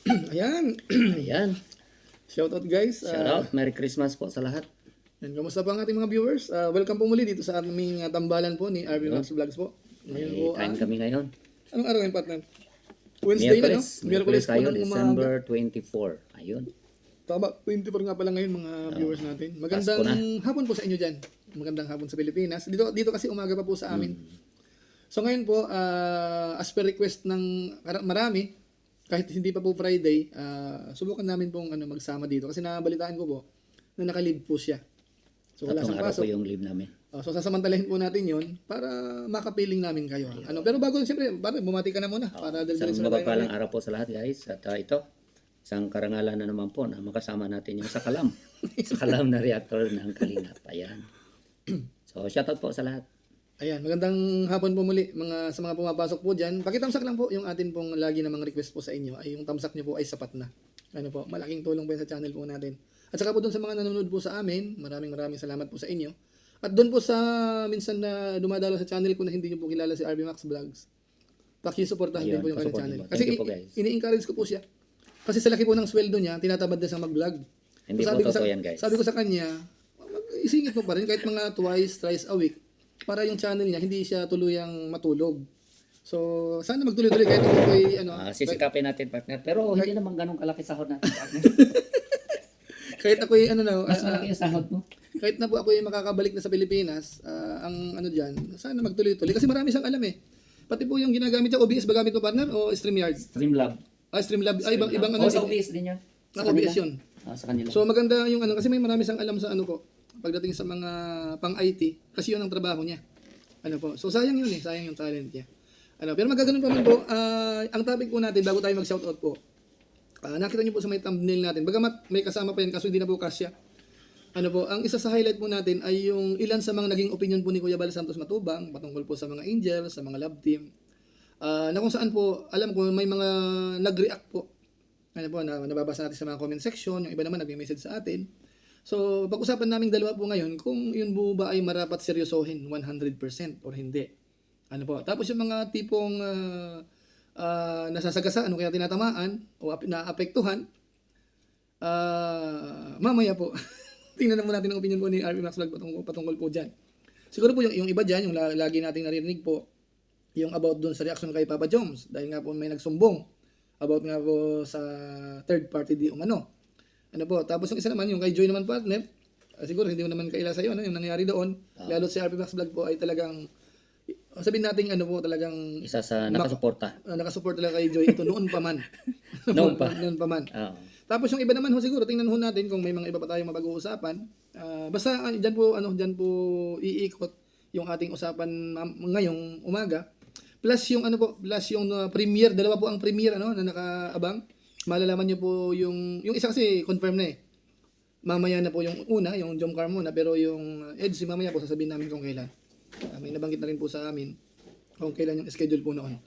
Ayan. Ayan. Shoutout guys. Shout out. Merry Christmas po sa lahat. Yan, kamusta po ang ating mga viewers? Welcome po muli dito sa aming tambalan po ni RV Max Vlogs po. Ngayon po, May time kami ngayon. anong araw yung partner? Wednesday na, no? Miyerkules po tayo, ng December 24. Ayun. Tama, 24 nga pala ngayon mga viewers natin. Magandang Pasko na. hapon po sa inyo dyan. Magandang hapon sa Pilipinas. Dito kasi umaga pa po sa amin. So ngayon po, as per request ng marami, kahit hindi pa po Friday, subukan namin pong magsama dito. Kasi nabalitaan ko po na nakalib po siya. So wala Tatlong siyang araw pasok. po yung leave namin. So sasamantalahin po natin yon para makapiling namin kayo. Pero bago siyempre, bumati ka na muna para Isang diretso na tayo. mapagpalang araw po sa lahat guys. At ito, isang karangalan na naman po na makasama natin yung Sakalam. Sakalam na reactor ng Kalingap. Ayan. So shoutout po sa lahat. Ayan, magandang hapon po muli sa mga pumapasok po diyan. Pakitamsak lang po yung atin pong lagi namang request po sa inyo ay yung tamsak niyo po ay sapat na. Ano po, malaking tulong po yan sa channel po natin. At saka po doon sa mga nanonood po sa amin, maraming salamat po sa inyo. At doon po sa minsan na dumadalo sa channel ko na hindi niyo po kilala si RV Max Vlogs. Paki-suportahan din Ayun, po yung kanyang pasuportin channel. mo. Kasi Thank you po, guys. ini-encourage ko po siya. Kasi sa laki po ng sweldo niya, tinatamad din sa mag-vlog. Hindi So, po totoo yan guys. Sabi ko sa kanya, isingit mo pa rin kahit mga twice, thrice a week para yung channel niya hindi siya tuluyang matulog. So, sana magtuloy-tuloy kahit ako ay Sisikapin natin partner. Pero hindi naman ganun kalaki sahod natin partner. kahit ako ay Mas malaki yung sahod mo. kahit na po ako ay makakabalik na sa Pilipinas, ang diyan, sana magtuloy-tuloy kasi marami siyang alam eh. Pati po yung ginagamit niya OBS ba gamit mo partner o StreamYard? Streamlab. Streamlab, ibang Sa OBS din yan. OBS yun. Sa kanila. So maganda yung kasi may marami siyang alam sa po pagdating sa mga pang IT kasi yun ang trabaho niya. Po. So sayang yun sayang yung talent niya. Pero magaganoon pa man po, ang topic po natin bago tayo mag-shoutout po. Nakita niyo po sa may thumbnail natin. Bagamat may kasama pa yan kaso hindi na po kasya. Ang isa sa highlight po natin ay yung ilan sa mga naging opinion po ni Kuya Bal Santos Matubang patungkol po sa mga angels, sa mga love team. Na kung saan po, alam ko may mga nag-react po. Na nababasa natin sa mga comment section, yung iba naman nagme-message sa atin. So, pag-usapan naming dalawa po ngayon kung yun po ba ay marapat seryosohin 100% or hindi. Tapos yung mga tipong nasasagasaan o kaya tinatamaan o naapektuhan, mamaya po. Tingnan naman natin ang opinion po ni RV Max Vlog patungkol po dyan. Siguro po yung iba dyan, yung lagi nating naririnig po, yung about dun sa reaction kay Papa Joms. Dahil nga po may nagsumbong about nga po sa third party di umano. Tapos yung isa naman, yung kay Joy naman partner, siguro hindi mo naman kaila sa'yo, yung nangyari doon. Lalo si RV Max Vlog po ay talagang, sabihin natin talagang Isa sa nakasuporta. nakasupport talaga kay Joy ito noon pa man. Noon pa. Noon pa man. Oo. Tapos yung iba naman siguro tingnan natin kung may mga iba pa tayong mapag-uusapan. Basta diyan po iikot yung ating usapan ngayong umaga. Plus yung premiere, dalawa po ang premiere na nakaabang. Malalaman niyo po yung isa kasi confirm na eh. Mamaya na po yung una, yung Jomcar muna, pero yung EDSI mamaya po sasabihin namin kung kailan. May nabanggit na rin po sa amin kung kailan yung schedule po noon.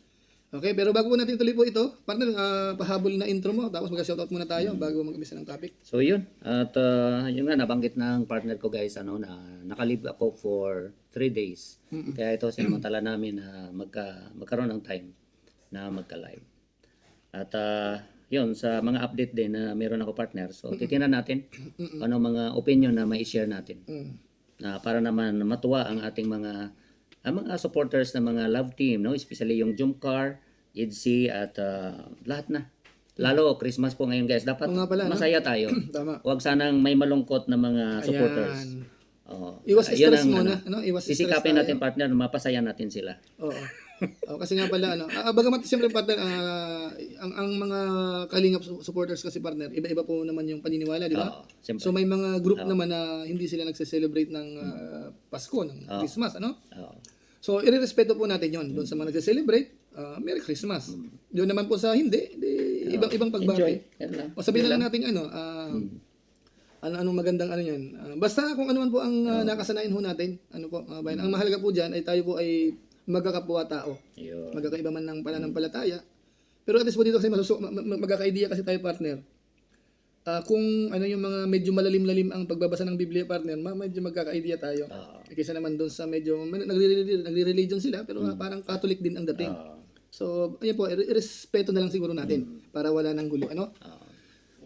Okay, pero bago po natin tuloy po ito, partner, pahabol na intro mo, tapos mag-shoutout muna tayo bago mag-umpisa ng topic. So yun. At yun nga, nabanggit ng partner ko guys, na nakalib ako for 3 days. Kaya ito sinamantala namin na magkaroon ng time na magka-live. At yun, sa mga update din na meron ako partner, so titingnan natin ano mga opinion na mai-share natin. Na para naman matuwa ang ating mga supporters ng mga love team, no? Especially yung Jomcar, EDSI at lahat na. Lalo Christmas po ngayon guys, dapat masaya tayo. Tama. Huwag sanang may malungkot na mga supporters. Iwas Yun stress ang, muna, Iwas stress sisikapin tayo. natin partner, mapasaya natin sila. Oo. Kasi nga pala bagamat siyempre partner ang mga Kalingap supporters kasi partner, iba-iba po naman yung paniniwala, di ba? Siyempre. So may mga group naman na hindi sila nagse-celebrate ng Pasko, ng Christmas, So irerespeto po natin 'yon. Doon sa mga nagse-celebrate, Merry Christmas. Doon naman po sa hindi, ibang pagbati. Enjoy. Yan lang. O sabihin na lang natin anong magandang yan. Basta kung ano man po ang nakasanayan ho natin, bayan. Ang mahalaga po diyan ay tayo po ay magkakapwa tao. Yun. Magkakaiba man ng pananampalataya. Pero at least po dito kasi magkaka-idea kasi tayo partner. Kung yung mga medyo malalim-lalim ang pagbabasa ng Biblia partner, medyo magkaka-idea tayo. Kaysa naman doon sa medyo nagre-religion sila pero parang Catholic din ang dating. So, ayun po, irespeto na lang siguro natin para wala nang gulo, ano?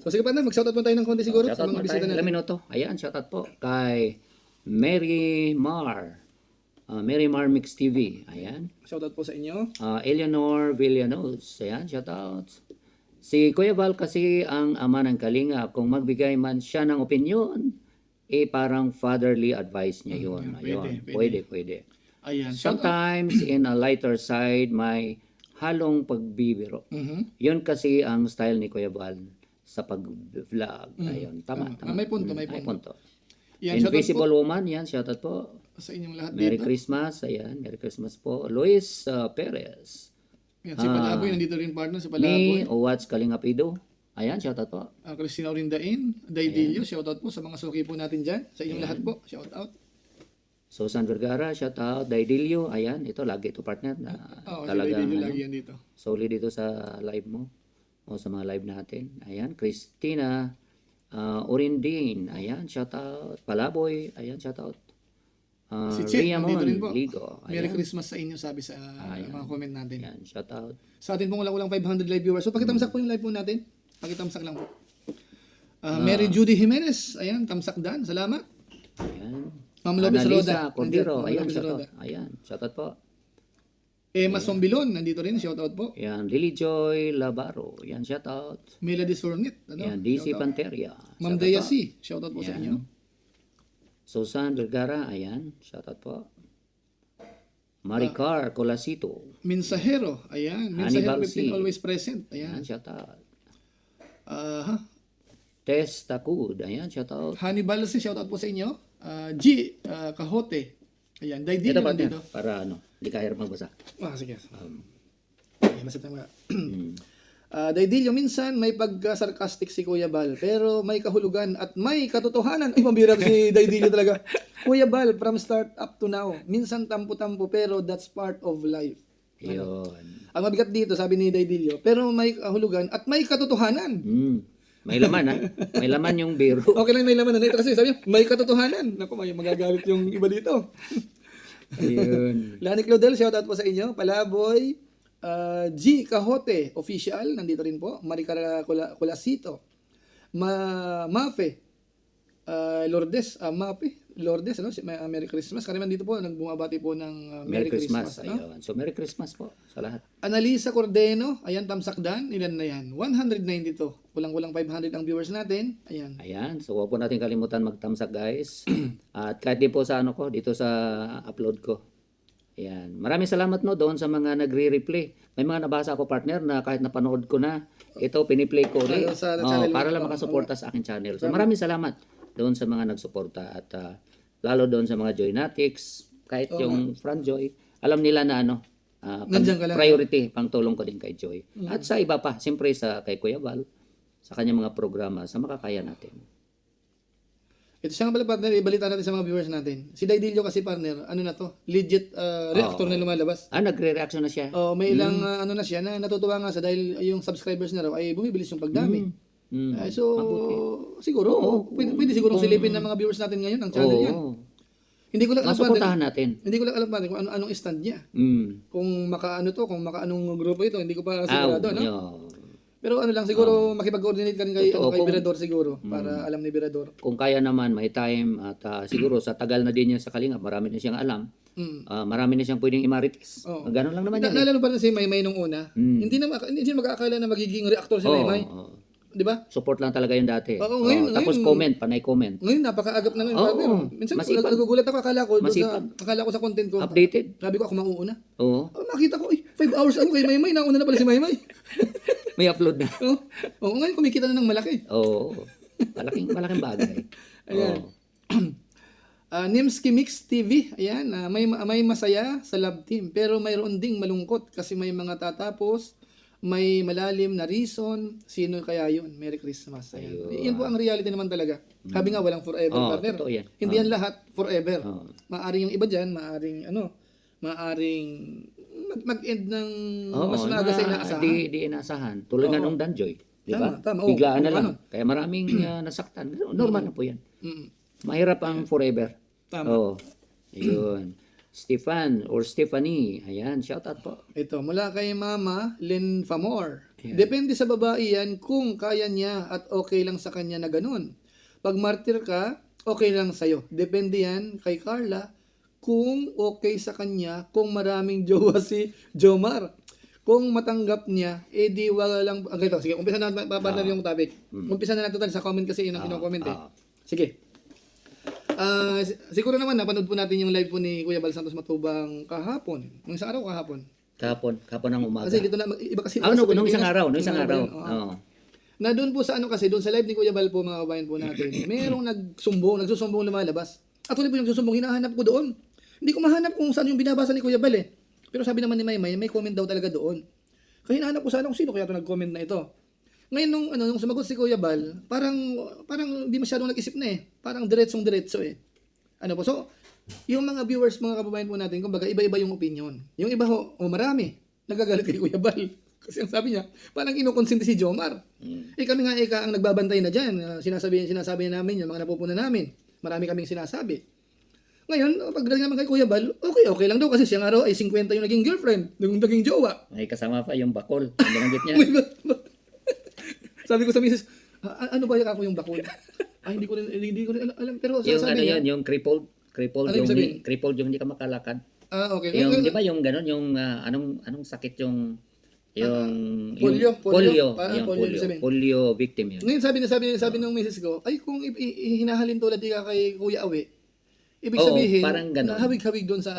So, sige partner, mag-shoutout po tayo ng konti siguro sa Shoutout mga mo bisita tayo. natin. Ilang minuto. Ayan, shoutout po kay Mary Mar. Mary Mar Mix TV. Ayan. Shoutout po sa inyo. Eleanor Villanos. Ayan, shoutout. Si Kuya Val kasi ang ama ng Kalinga. Kung magbigay man siya ng opinion, parang fatherly advice niya yun. Ayun, pwede. Ayan, shoutout. Sometimes in a lighter side, may halong pagbibiro. Mhm. Yun kasi ang style ni Kuya Val sa pag-vlog. Ayun, tama. May punto, may May punto. punto. Yan, shoutout po Invisible Woman, yan, shoutout po. sa inyong lahat Merry dito. Christmas, ayan, Merry Christmas po. Luis Perez. Yan, si Palaboy, nandito rin partner, si Palaboy. Me, Owats Kalingapido. Ayan, shoutout po. Christina Orindain, Daidilio, shoutout po sa mga suki po natin dyan. Sa inyong lahat po, shoutout. Susan Vergara, shoutout. Daidilio, ayan, ito lagi ito partner na Oo, si talagang Daidilio lagi yan dito. solid dito sa live mo o sa mga live natin. Ayan, Christina Orindin, ayan, shoutout. Palaboy, ayan, shoutout. Si Chip, Riamon, nandito rin po. Ligo, Merry ayan, Christmas sa inyo, sabi sa mga comment natin. ayan, shoutout. Sa atin pong walang 500 live viewers. So, pakitamsak po yung live po natin. Pakitamsak lang po. Mary Judy Jimenez, ayan, tamsak dan. Salamat. Ayan. Ma'am Lopez Annalisa Roda. Cordero, Ma'am ayan, Lopez shoutout. Roda. Ayan, shoutout po. Emma Sombilon, nandito rin, shoutout po. Ayan, Lily Joy Labaro, ayan, shoutout. Melody Sornit, ano? Ayan, DC Shoutout. Panteria. Ma'am shoutout Dea po. C, shoutout po sa inyo. Susan Vergara, ayan, shoutout po. Maricar Colasito, Mensahero, ayan. Hannibal Mensahero 15 C. always present, ayan, ayan. shoutout. Tess Tess Takud, ayan, shoutout. Hannibal C, shoutout po sa inyo. G, Kahote. Ayan, Daidilio Ito ba nandito. para ano, hindi ka hirap magbasa. Sige. Ayan, masip na mga. Daidilio, minsan may pagka-sarcastic si Kuya Bal, pero may kahulugan at may katotohanan. Ay, mabira si Daidilio talaga. Kuya Bal, from start up to now, minsan tampo-tampo, pero that's part of life. Yun. Ang mabigat dito, sabi ni Daidilio, pero may kahulugan at may katotohanan. May laman ha, may laman yung biro. Okay lang, may laman na ito kasi sabi niya, may katotohanan. Naku, may magagalit yung iba dito. Ayun. Lani Claudel, shoutout po sa inyo. Palaboy, G. Kahote, official, nandito rin po. Maricara Colasito, Mafe, Lourdes, Mafe, Lourdes, ano? Merry Christmas. Karamihan dito po, nagbumabati po ng Merry Christmas. ano? Ayun. So, Merry Christmas po sa lahat. Analisa Cordeno, ayan, tamsakdan, ilan na yan? 192. Kulang-kulang 500 ang viewers natin. Ayan. Ayan. So, huwag po natin kalimutan magtamsak, guys. At kahit din po sa ano ko, dito sa upload ko. Ayan. Maraming salamat no doon sa mga nagre-replay. May mga nabasa ako partner na kahit napanood ko na, ito piniplay ko ulit. Sa channel Para mo. lang makasuporta sa aking channel. So, maraming salamat doon sa mga nagsuporta at lalo doon sa mga Joynatics, kahit yung Fran Joy, alam nila na ano, Nandiyan ka lang. priority, pang tulong ko din kay Joy. At sa iba pa, siyempre sa kay Kuya Val, sa kanyang mga programa, sa makakaya natin. Ito siya nga pala partner, ibalita natin sa mga viewers natin. Si Daidilio kasi partner, ano na to, legit reactor na lumalabas. Nagre-reaction na siya. May ilang ano na siya na natutuwa nga sa dahil yung subscribers na raw ay bumibilis yung pagdami. So, siguro, pwede siguro silipin ng mga viewers natin ngayon ang channel yan. Hindi ko lang alam Masuportahan natin. Hindi ko lang alam kung anong stand niya. Kung makaano to, kung makaanong grupo ito, hindi ko pa sigurado, no? Pero ano lang, siguro makipag-coordinate ka rin kay Birador siguro, para alam ni Birador. Kung kaya naman, may time at siguro sa tagal na din niya sa Kalinga, marami na siyang alam. Marami na siyang pwedeng imarites. Ganun lang naman yan. Nalalo pa rin si Maymay nung una. Hindi siya mag-aakala na magiging reactor si Maymay. Di ba? Support lang talaga yun dati. Oo, ngayon, Tapos ngayon. panay comment. Ngayon, napakaagap na ngayon. Minsan, masipag. nagugulat ako, akala ko sa content ko. Updated. Sabi ko, ako mauuna. Oo. Makita ko, 5 hours ako kay Maymay, nauna na pala si Maymay. May upload na. Ngayon, kumikita na ng malaki. Oo. Malaking bagay. Ayan. Nimski Mix TV, ayan, may masaya sa love team, pero mayroon ding malungkot kasi may mga tatapos, may malalim na reason, sino kaya yun? Merry Christmas. Ayan. Yan po ang reality naman talaga. Sabi nga, walang forever, partner. Totoo yan. Hindi yan lahat forever. Maaring yung iba dyan, maaring mag-end ng mas maaga sa inaasahan. Di inaasahan. Tulad nga nung Danjoy. Di ba? Tama. Biglaan na lang. Kaya maraming nasaktan. Normal na po yan. Mahirap ang forever. Tama. Oo. Yun. Stefan or Stephanie. Ayan, shout out po. Ito, mula kay Mama Lynn Famor. Depende sa babae yan kung kaya niya at okay lang sa kanya na ganun. Pag martir ka, okay lang sa'yo. Depende yan kay Carla kung okay sa kanya kung maraming jowa si Jomar. Kung matanggap niya, di wala lang... Okay, sige, umpisa na papanar yung topic. Umpisa na natin sa comment kasi yun ang ino-comment eh. Sige. Siguro naman napanood po natin yung live po ni Kuya Bal Santos Matubang kahapon. Nung isang araw kahapon. Kahapon ng umaga. Kasi dito na iba kasi nung isang araw. Oo. Na doon po sa kasi doon sa live ni Kuya Bal po mga kabayan po natin. Merong nagsusumbong lumalabas. At tuloy po yung nagsusumbong hinahanap ko doon. Hindi ko mahanap kung saan yung binabasa ni Kuya Bal eh. Pero sabi naman ni Maymay, may comment daw talaga doon. Kaya hinahanap ko sana kung sino kaya ito nag-comment na ito. Ngayon nung sumagot si Kuya Bal, parang hindi masyadong nag-isip na eh. Parang diretsong-diretso eh. Ano po? So, yung mga viewers, mga kababayan po natin, kumbaga iba-iba yung opinion. Yung iba marami. Nagagalit kay Kuya Bal. Kasi ang sabi niya, parang kinukonsente si Jomar. Kami nga ang nagbabantay na dyan. Sinasabi namin yung mga napupuna namin. Marami kaming sinasabi. Ngayon, pagdating naman kay Kuya Bal, okay lang daw kasi siyang araw ay 50 yung naging girlfriend, yung naging jowa. May kasama pa yung bakol. Ang binanggit niya. Sabi ko sa misis, ano ba ako yung bakol? Ay, hindi ko rin alam. Pero sabi niya, Yung crippled Ano yung yung sabihin? crippled yung hindi ka makalakad. okay. Yung di ba yung ganun yung anong sakit yung polio. yung Polio sabihin. polio victim yun. Ngayon sabi ng misis ko, ay kung hinahalin tulad ka kay Kuya Awe, ibig sabihin, parang ganun. habig-habig doon sa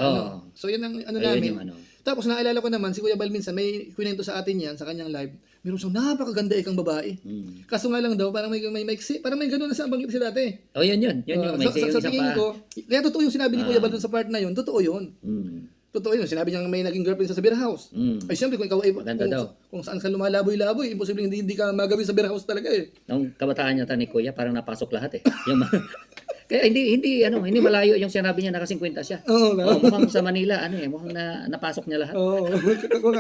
So yan ang Ayun namin. yung ano. Tapos naalala ko naman, si Kuya Bal minsan, may kwento sa atin yan, sa kanyang live, meron siyang napakaganda ikang babae. Kaso nga lang daw, parang may gano'n na sa banggit si dati. Yun yung may Sa tingin ko, kaya totoo yung sinabi ni Kuya Bal dun sa part na yun, totoo yun. Totoo yun, sinabi niya may naging girlfriend sa beer house. Ay siyempre, kung ikaw ay, kung saan ka lumalaboy-laboy, imposible hindi ka magawin sa beer house talaga eh. Nung kabataan niya ni Kuya, parang napasok lahat eh. Kaya hindi malayo yung sinabi niya na kasing-kwenta siya. Mukhang sa Manila, mukhang napasok niya lahat.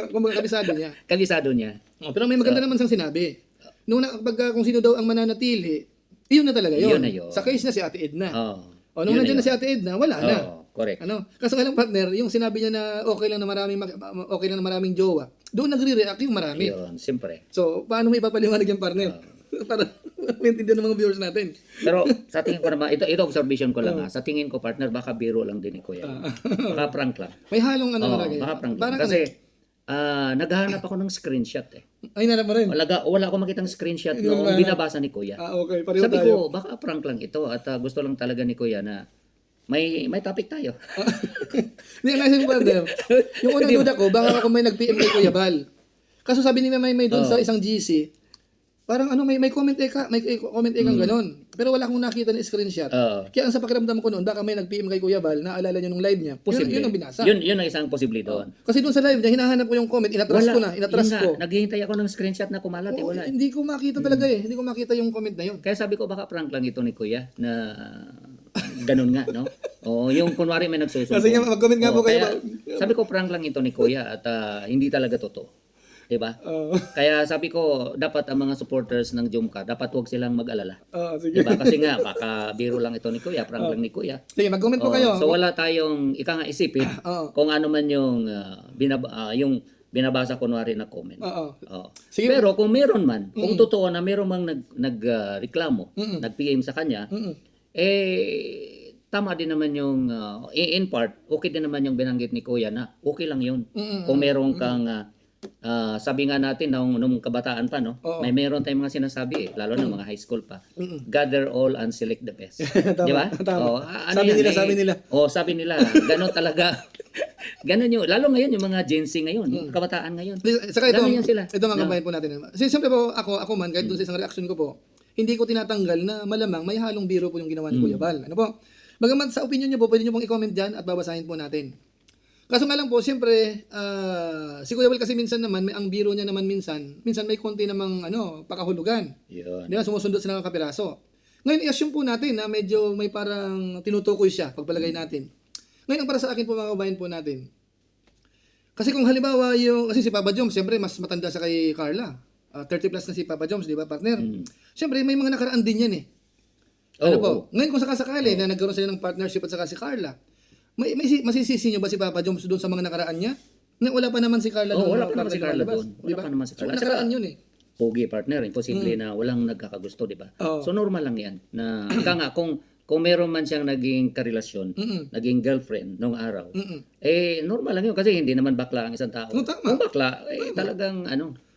Kung kabisado niya. Kabisado niya. Pero may maganda naman siyang sinabi. Kung sino daw ang mananatili, iyon na talaga yun. Yun na yun. Sa case na si Ate Edna. Nung Yun nandiyan na si Ate Edna, wala na. Correct. Kaso nga lang partner, yung sinabi niya na okay lang na maraming jowa, doon nagre-react yung marami. Yun, siyempre. So, paano mo ipapaliwanag yung partner? Para maintindihan ng mga viewers natin. Pero sa tingin ko naman, ito observation ko lang Sa tingin ko partner, baka biro lang din ni Kuya. Baka prank lang. May halong talaga. Baka prank lang. Kasi naghahanap ako ng screenshot eh. Ay, nanap mo rin. Wala akong makitang screenshot noong binabasa ni Kuya. Okay. Pareho Sabi tayo. ko, baka prank lang ito at gusto lang talaga ni Kuya na may topic tayo. Hindi, naisip ko partner. Yung unang duda ko, baka ako may nag-PM kay Kuya Bal. Kaso sabi ni May doon sa isang GC, parang may comment kang ganon. Pero wala akong nakita na screenshot. Kaya ang sa pakiramdam ko noon, baka may nag-PM kay Kuya Bal, naalala niyo nung live niya. Yun ang binasa. Yun ang isang posible doon. Kasi doon sa live niya, hinahanap ko yung comment, inatras ko. Naghihintay ako ng screenshot na kumalat. Wala. Hindi ko makita talaga eh. Hindi ko makita yung comment na yun. Kaya sabi ko, baka prank lang ito ni Kuya na ganun nga, no? Yung kunwari may nagsusumbong. Kasi nga, mag-comment nga po kayo. Sabi ko, prank lang ito ni Kuya at hindi talaga totoo. Diba? Kaya sabi ko, dapat ang mga supporters ng Jomcar, dapat huwag silang mag-alala. Sige. Diba? Kasi nga, baka biro lang ito ni Kuya, prank lang ni Kuya. Sige, mag-comment po kayo. So wala tayong isipin kung ano man yung binabasa kunwari na comment. Sige. Pero kung meron man, kung totoo na meron mang nagreklamo, nag-PM sa kanya, tama din naman yung in part, okay din naman yung binanggit ni Kuya na okay lang yun. Kung meron kang sabi nga natin nung kabataan pa, no? Meron tayong mga sinasabi lalo na mga high school pa. Gather all and select the best. Di ba? Sabi nila. Sabi nila. Ganon talaga. Ganon yung, lalo ngayon yung mga Gen Z ngayon, yung kabataan ngayon. Saka ito, yan sila. Ito mga kabayan po natin. Siyempre po, ako man, kahit doon sa isang reaction ko po, hindi ko tinatanggal na malamang may halong biro po yung ginawa ni Kuya Bal. Ano po? Bagamat sa opinion niyo po, pwede niyo pong i-comment dyan at babasahin po natin. Kaso nga lang po, siyempre, si Kuya Bal kasi minsan naman, ang biro niya naman minsan may konti namang pakahulugan. Yun. Di ba, sumusundot sila ng kapiraso. Ngayon, i-assume po natin na medyo may parang tinutukoy siya, pagpalagay natin. Ngayon, ang para sa akin po mga kabayan po natin, kasi kung halimbawa kasi si Papa Joms, siyempre mas matanda sa kay Carla. 30 plus na si Papa Joms, di ba partner? Siyempre, may mga nakaraan din yan eh. Ngayon kung sakasakali na nagkaroon sila ng partnership at saka si Carla, masisisi nyo ba si Papa Joms doon sa mga nakaraan niya? Na wala pa naman si Carla doon. Wala pa naman si Carla doon. Wala pa naman si Carla. So, nakaraan yun eh. Pogi partner, imposible na walang nagkakagusto, di ba? Oo. So normal lang 'yan. Na ika nga kung meron man siyang naging karelasyon, naging girlfriend nung araw. Normal lang 'yun kasi hindi naman bakla ang isang tao. Tama. Kung bakla, talagang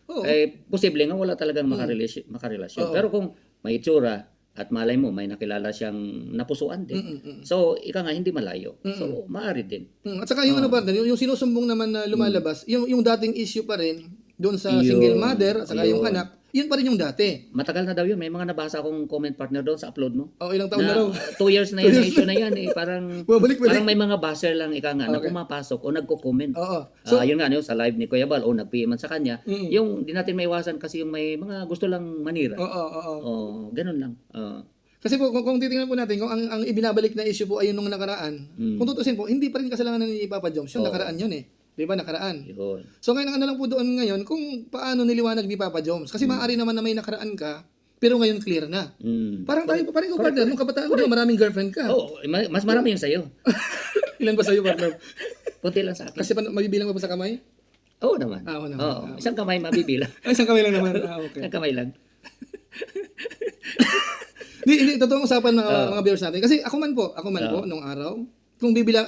Oo. posible nga wala talagang makarelasyon. Pero kung may itsura at malay mo may nakilala siyang napusuan din. So ika nga hindi malayo. So maaari din. At saka yung ano ba, yung sinusumbong naman na lumalabas, yung dating issue pa rin doon sa single mother at saka yung anak, yun pa rin yung dati. Matagal na daw yun. May mga nabasa akong comment partner doon sa upload mo. Ilang taon na raw. 2 years na yun, issue na yan eh. Parang may mga baser lang ika nga na pumapasok o nagko-comment. Oo. Yun nga, sa live ni Kuya Bal o nag-PM sa kanya, yung di natin maiwasan kasi yung may mga gusto lang manira. Oo. Ganun lang. Kasi po, kung titingnan po natin, kung ang ibinabalik na issue po ay yung nung nakaraan, kung tutusin po, hindi pa rin kasalanan ni Papa Joms, yung nakaraan yun eh. Di ba, nakaraan? Yun. So ngayon, ano lang po doon ngayon, kung paano niliwanag ni Papa Joms. Kasi maaari naman na may nakaraan ka, pero ngayon clear na. Parang tayo, parang ikaw partner, nung kabataan mo, maraming girlfriend ka. Mas marami yung sa'yo. Ilan ba sa'yo partner? Kunti lang sa akin. Kasi mabibilang mo pa sa kamay? Oo naman. Oo naman. Isang kamay mabibilang. Isang kamay lang naman. Okay. Isang kamay lang. Hindi, totoong usapan mga viewers natin. Kasi ako man po, nung araw, kung bibilang,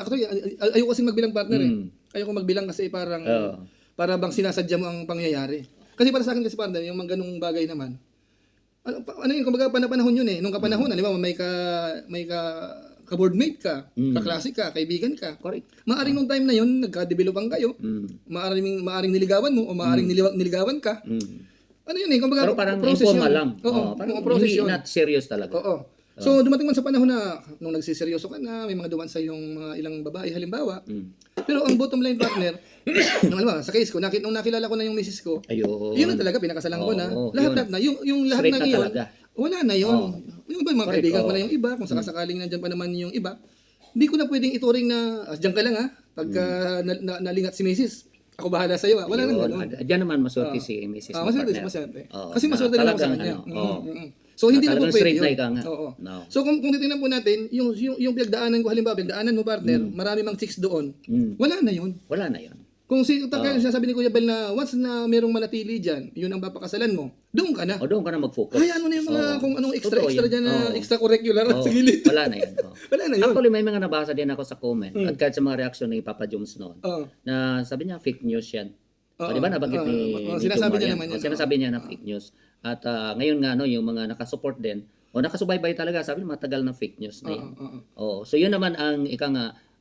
ayoko kasing magbilang partner eh. Ayoko magbilang kasi para bang sinasadya mo ang pangyayari. Kasi para sa akin kasi partner, yung mga ganung bagay naman, ano yun, kumbaga panahon yun eh. Nung kapanahon, di ba, may ka-boardmate ka, kaklase ka, kaibigan ka. Correct. Maaring nung time na yun, nagka-developan kayo, maaring niligawan mo o maaring niligawan ka. Ano yun eh, kumbaga pero parang process informal yun. lang. Parang process hindi yun. not serious talaga. Oo. So dumating man sa panahon na nung nagsiseryoso ka na, may mga duman sa yung mga ilang babae halimbawa. Pero ang bottom line partner, sa case ko, nung nakilala ko na yung misis ko, yun na talaga, pinakasalan ko na. Lahat na. Yung lahat na yun, wala na yun. Yung iba, mga kaibigan ko na yung iba, kung sakasakaling nandyan pa naman yung iba, hindi ko na pwedeng ituring na, dyan ka lang ha, pagka nalingat si misis. Ako bahala sa iyo. Wala nang gano'n. Diyan naman maswerte si Mrs. Maswerte. Kasi maswerte rin ako sa kanya. So hindi na po pwede yun. So kung titingnan po natin, yung pinagdaanan ko, halimbawa, pinagdaanan mo partner, marami mang chicks doon, wala na yun. Wala na yun. Kung sinasabi ni Kuya Bel na once na merong manatili dyan, yun ang papakasalan mo, doon ka na. Doon ka na mag-focus. Hayaan mo na yung mga kung anong extra dyan na extracurricular sa gilid. Wala na yan. Wala na yun. Actually, may mga nabasa din ako sa comment at kahit sa mga reaksyon ni Papa Joms noon na sabi niya fake news yan. Di ba nabanggit ni sinasabi Jomar niya yan? naman yan. Sinasabi niya na fake news. At ngayon nga, yung mga nakasupport din, nakasubaybay talaga, sabi niya matagal na fake news na yun. So yun naman ang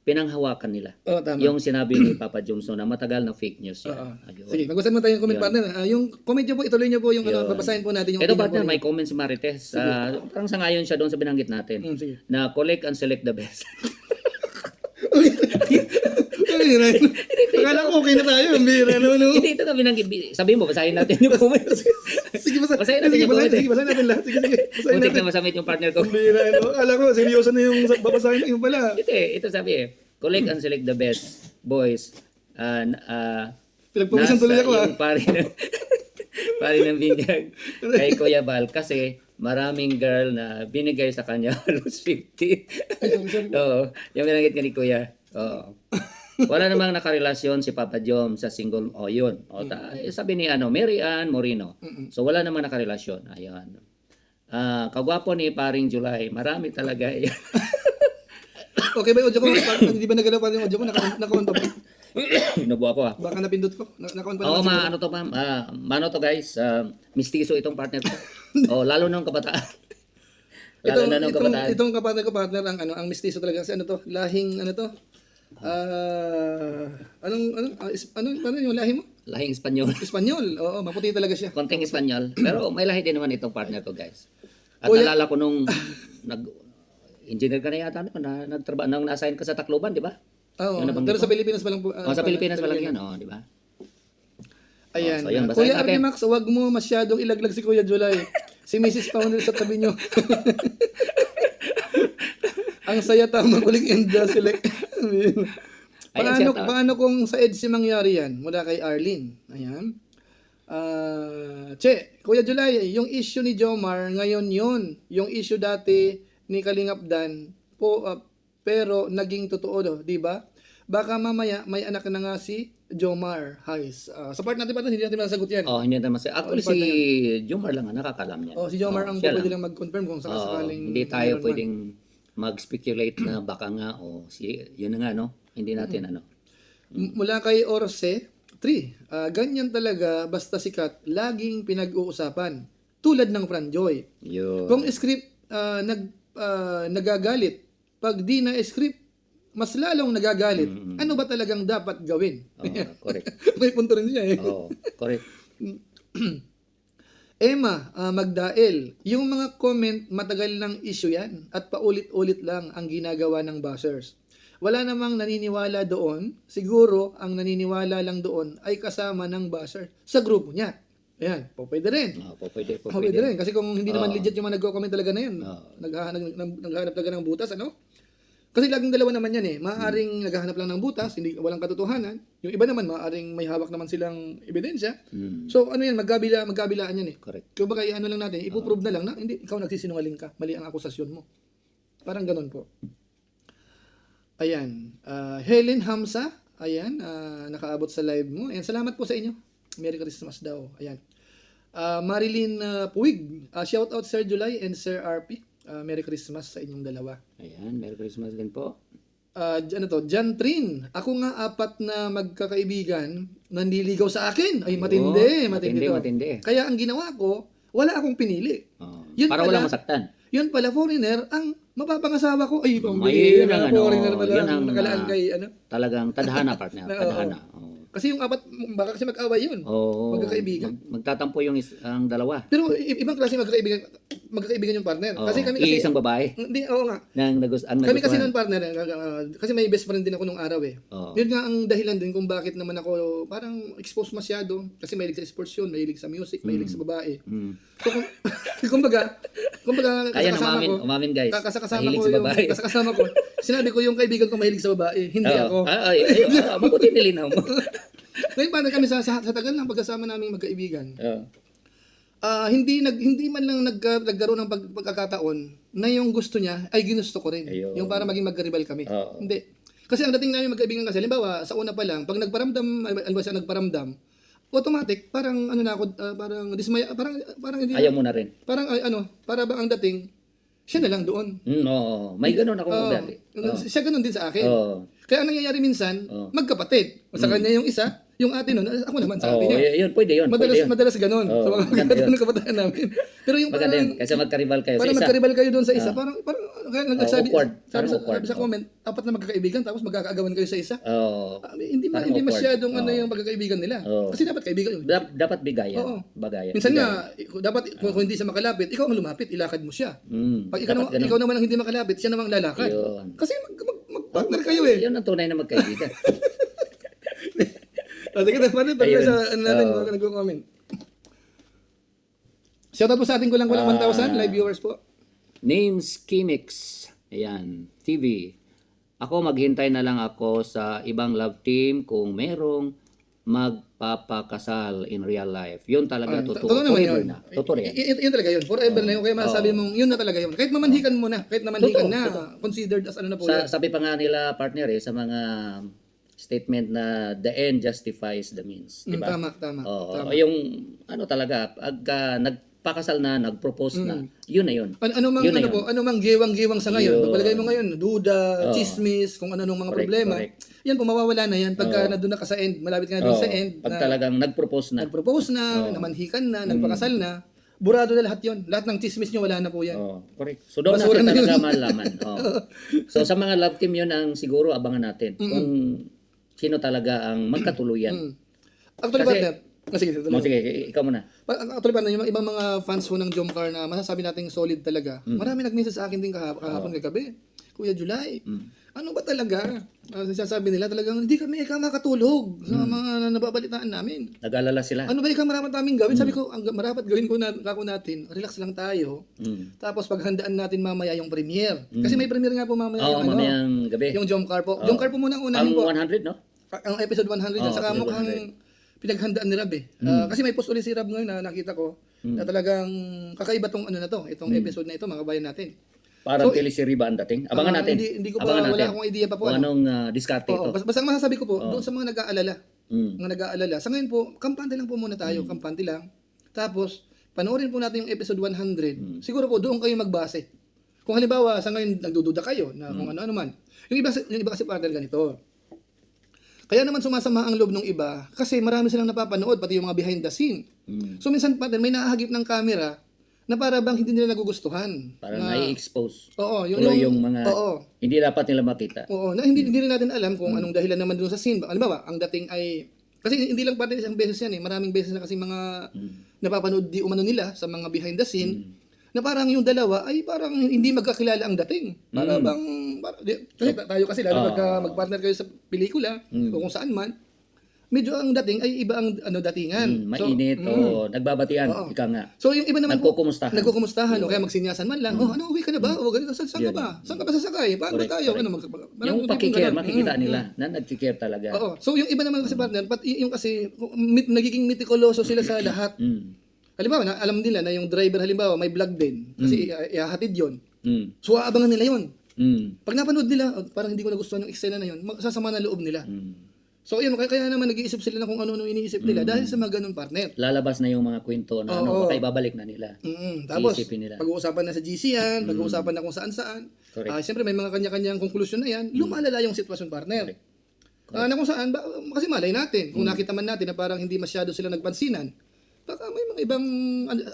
pinanghawakan nila. Tama. Yung sinabi ni Papa Joms na matagal na fake news yan. Sige, mag-usan mo tayo yung comment partner. Yung comment niyo po, ituloy niyo po yung babasahin po natin yung ito partner, may comment si Marites. Parang sangayon siya doon sa binanggit natin. Sige. Na collect and select the best. Akala ko okay na tayo. Ang bira naman. Hindi ito kami sabihin mo, basahin natin yung comments. Sige, basahin natin yung comments. Sige, basahin natin lahat. Sige. Basahin Muntik natin. na masamit yung partner ko. Ang bira. Akala ko, seryoso na yung babasahin. Yung pala. Ito sabi collect and select the best boys. Pinagpawisan tuloy ako yung pari ng binyag kay Kuya Bal kasi maraming girl na binigay sa kanya halos 50. Oo, yung binanggit ka ni Kuya. Oo. Wala namang nakarelasyon si Papa Jom sa single. Yun. Sabi ni Mary Ann Moreno. So wala namang nakarelasyon. Ayun. Kagwapo ni Paring July. Marami talaga. Okay ba yung audio ko? Hindi ba nagalaw pa yung audio ko? Naka-on pa ba? Inubo ako Baka napindot ko. Naka-on pa Oo, naman. mano to guys. Mistiso itong partner ko. Lalo nung kabataan. Itong kapatid ko partner ang mistiso talaga kasi lahing ano yung lahi mo? Lahing Espanyol. Espanyol. Oo, maputi talaga siya. Konting Espanyol. Pero may lahi din naman itong partner ko guys. At nalala ko nung engineer ka na yata nagtrabaho nang na-assign ka sa Tacloban, di ba? Oo. Pero sa Pilipinas pa lang po. Sa Pilipinas pa lang 'yan, di ba? Ayan. So, yun, Kuya Arnimax, wag mo masyadong ilaglag si Kuya July. Si Mrs. Founder sa tabi nyo. Ang saya tama kuling and select. Paano kung sa EDSI mangyari yan? Mula kay Arlene. Ayan. Kuya July, yung issue ni Jomar, ngayon yun. Yung issue dati ni Kalingap Dan, pero naging totoo do, di ba? Baka mamaya may anak na nga si Jomar Hayes. Sa part natin pa hindi natin masasagot yan. Hindi naman siya. Actually, part si na Jomar lang ang nakakalam niya. Si Jomar ang siya pwede lang. lang mag-confirm kung sakaling Hindi tayo meron man. pwedeng mag-speculate na baka nga, yun na nga, no? Hindi natin, Mula kay Orse, 3. Ganyan talaga, basta sikat, laging pinag-uusapan. Tulad ng Franjoy. Yun. Kung script nagagalit, pag di na script, mas lalong nagagalit. Ano ba talagang dapat gawin? Correct. May punto rin siya eh. Correct. Emma Magdael, yung mga comment matagal ng issue yan at paulit-ulit lang ang ginagawa ng buzzers. Wala namang naniniwala doon. Siguro ang naniniwala lang doon ay kasama ng buzzer sa grupo niya. Ayan, pwede rin. Pwede Pwede rin. Kasi kung hindi naman legit yung mga nagko-comment talaga na yun, naghahanap talaga ng butas, ano? Kasi laging dalawa naman yan eh. Maaaring naghahanap lang ng butas, walang katotohanan. Yung iba naman, maaaring may hawak naman silang ebidensya. So ano yan, magkabilaan yan eh. Correct. Kung baka ano lang natin, ipoprove na lang na hindi, ikaw nagsisinungaling ka. Mali ang akusasyon mo. Parang ganun po. Ayan. Helen Hamza, ayan, nakaabot sa live mo. Ayan, salamat po sa inyo. Merry Christmas daw. Ayan. Marilyn Puig, shout out Sir July and Sir RP. Merry Christmas sa inyong dalawa. Ayan, Merry Christmas din po. Jan Trin, ako nga 4 na magkakaibigan nanliligaw sa akin. Ay, matindi to. Matindi. Kaya ang ginawa ko, wala akong pinili. Yun Para pala, walang masaktan. Yun pala, foreigner, ang mapapangasawa ko. Ay, Yun pambihira, ang foreigner pala. yun ang Nakalaan kay, ano. talagang tadhana, partner. Tadhana. Kasi yung 4, baka kasi mag-away yun. Magkakaibigan. Magtatampo ang dalawa. Pero ibang klase magkakaibigan yung partner. Kasi kami kasi... Isang babae. Hindi, oo nga. Kami Kasi noon partner, kasi may best friend din ako nung araw eh. Yun nga ang dahilan din kung bakit naman ako parang exposed masyado. Kasi mahilig sa sports yun, mahilig sa music, mahilig sa babae. So kumbaga Kaya kasama ko, umamin guys. Mahilig sa babae. Kasama ko, sinabi ko yung kaibigan ko mahilig sa babae, hindi ako. Mabuti nilinaw mo. Ngayon paano kami sa tagal ng pagkasama naming magkaibigan. Hindi man lang nagkaroon ng pagkakataon na yung gusto niya ay ginusto ko rin. Yung para maging magka-rival kami. Hindi. Kasi ang dating namin magkaibigan kasi, halimbawa, sa una pa lang, pag nagparamdam, automatic, parang ano na ako, parang dismaya, parang hindi. Ayaw mo na rin. Parang para ba ang dating, siya na lang doon. May ganun ako dati. Siya ganun din sa akin. Kaya ang nangyayari minsan, magkapatid. Sa kanya yung isa, yung ate nun, ako naman sa ate niya. Yun, pwede yun. Madalas ganun. Sa mga magkakataon ng kabataan namin. Pero yung Maganda yun, kasi magkaribal kayo sa parang isa. magkaribal kayo doon sa isa. Parang nagsabi, awkward. sabi Awkward. sa comment, 4 na magkakaibigan, tapos magkakaagawan kayo sa isa. Hindi Parang masyadong awkward. yung magkakaibigan nila. Kasi dapat kaibigan yun. Dapat bigayan. Bagayan. Minsan nga, dapat kung hindi siya makalapit, ikaw ang lumapit, ilakad mo siya. Pag ikaw naman ang hindi makalapit, siya namang lalakad. Yun. Kasi mag-partner kayo eh. Yun ang tunay na magkaibigan. Sige, paano sa nag-comment? Shoutout po sa ating kulang 1,000 live viewers po. Names Kimix. Ayan. TV. Ako maghintay na lang ako sa ibang love team kung merong magpapakasal in real life. Yun talaga totoo. Totoo naman Forever yun. na. Totoo yan. Yun talaga yun. Forever na yun. Kaya masasabi mong yun na talaga yun. Kahit mamanhikan mo na. Kahit namanhikan na. Considered as ano na po yan. Sabi pa nga nila partner sa mga statement na the end justifies the means. Diba? Tama. Yung talaga, pagka nagpakasal na, nag-propose na, yun na yun. Ano mang gewang-gewang sa ngayon. Pagpalagay mo ngayon, duda, chismis, kung ano-anong mga problema. Correct. Yan po, mawawala na yan. Pagka nandun na ka sa end, malapit ka na dun sa end. Pag talagang nag-propose na. Namanhikan na, nagpakasal na, burado na lahat yon. Lahat ng chismis nyo, wala na po yan. Correct. So doon natin talaga malaman. So sa mga love team yun ang siguro abangan natin. Kung sino talaga ang magkatuluyan. Actually, partner, sige, ikaw muna. Actually, partner, yung ibang mga fans ho ng Jomcar na masasabi nating solid talaga, marami nag-message sa akin din kahapon kagabi. Kuya July, ano ba talaga? Sasabi nila talagang hindi kami makatulog sa mga nababalitaan namin. Nag-alala sila. Ano ba marapat namin gawin? Sabi ko, ang marapat gawin ko natin, relax lang tayo. Tapos paghandaan natin mamaya yung premiere. Kasi may premiere nga po mamaya mamayang gabi. Yung Jomcar po. Jomcar po muna ang unahin po. Ang 100, no? Ang episode 100 yan. Saka mukhang pinaghandaan ni Rab eh. Kasi may post ulit si Rab ngayon na nakita ko na talagang kakaiba tong itong episode na ito, mga kabayan natin. Parang So, teleserye ba ang dating? Abangan natin. Hindi ko pa, Abangan wala natin akong idea pa po. kung anong diskarte Oo, ito. basta ang masasabi ko po, doon sa mga nag-aalala, Mm. sa ngayon po, kampante lang po muna tayo, kampante lang. Tapos, panoorin po natin yung episode 100. Siguro po, doon kayo magbase. Kung halimbawa, sa ngayon, nagdududa kayo na kung ano-ano man. Yung iba kasi partner ganito. Kaya naman sumasama ang loob ng iba kasi marami silang napapanood, pati yung mga behind the scene. Mm. So, minsan partner, may nahahagip ng camera na para bang hindi nila nagugustuhan. Para na, nai-expose. Oo, Tuloy yung mga Oo. hindi dapat nila makita. Oo, na hindi rin natin alam kung anong dahilan naman doon sa scene. Halimbawa, ang dating ay kasi hindi lang partner isang beses yan eh. Maraming beses na kasi mga napapanood di umano nila sa mga behind the scene na parang yung dalawa ay parang hindi magkakilala ang dating. Para bang kasi tayo kasi lalo pagka magpartner kayo sa pelikula o kung saan man, medyo ang dating ay iba ang datingan. Mainit o nagbabatian, ika nga. So yung iba naman Nagkukumustahan. o kaya magsinyasan man lang. Oh, ano, uwi ka na ba? O ganito, saan ka ba? Saan ka ba sasakay? Paano ba tayo? Ano, Yung pakikare, makikita nila na nagkikare talaga. Oo. So yung iba naman kasi partner, yung kasi nagiging mitikuloso sila sa lahat. Halimbawa, alam nila na yung driver halimbawa may vlog din kasi ihahatid 'yon. So aabangan nila 'yon. Pag napanood nila, parang hindi ko nagustuhan yung eksena na 'yon, sasama na loob nila. So yun, kaya naman nag-iisip sila na kung ano-ano iniisip nila dahil sa mga ganun partner. Lalabas na yung mga kwento na baka ibabalik na nila. Tapos, Iisipin nila. pag-uusapan na sa GC yan, pag-uusapan na kung saan-saan. Siyempre, may mga kanya-kanyang konklusyon na yan, lumalala yung sitwasyon partner. Na kung saan, kasi malay natin, kung nakita man natin na parang hindi masyado sila nagpansinan, baka may mga ibang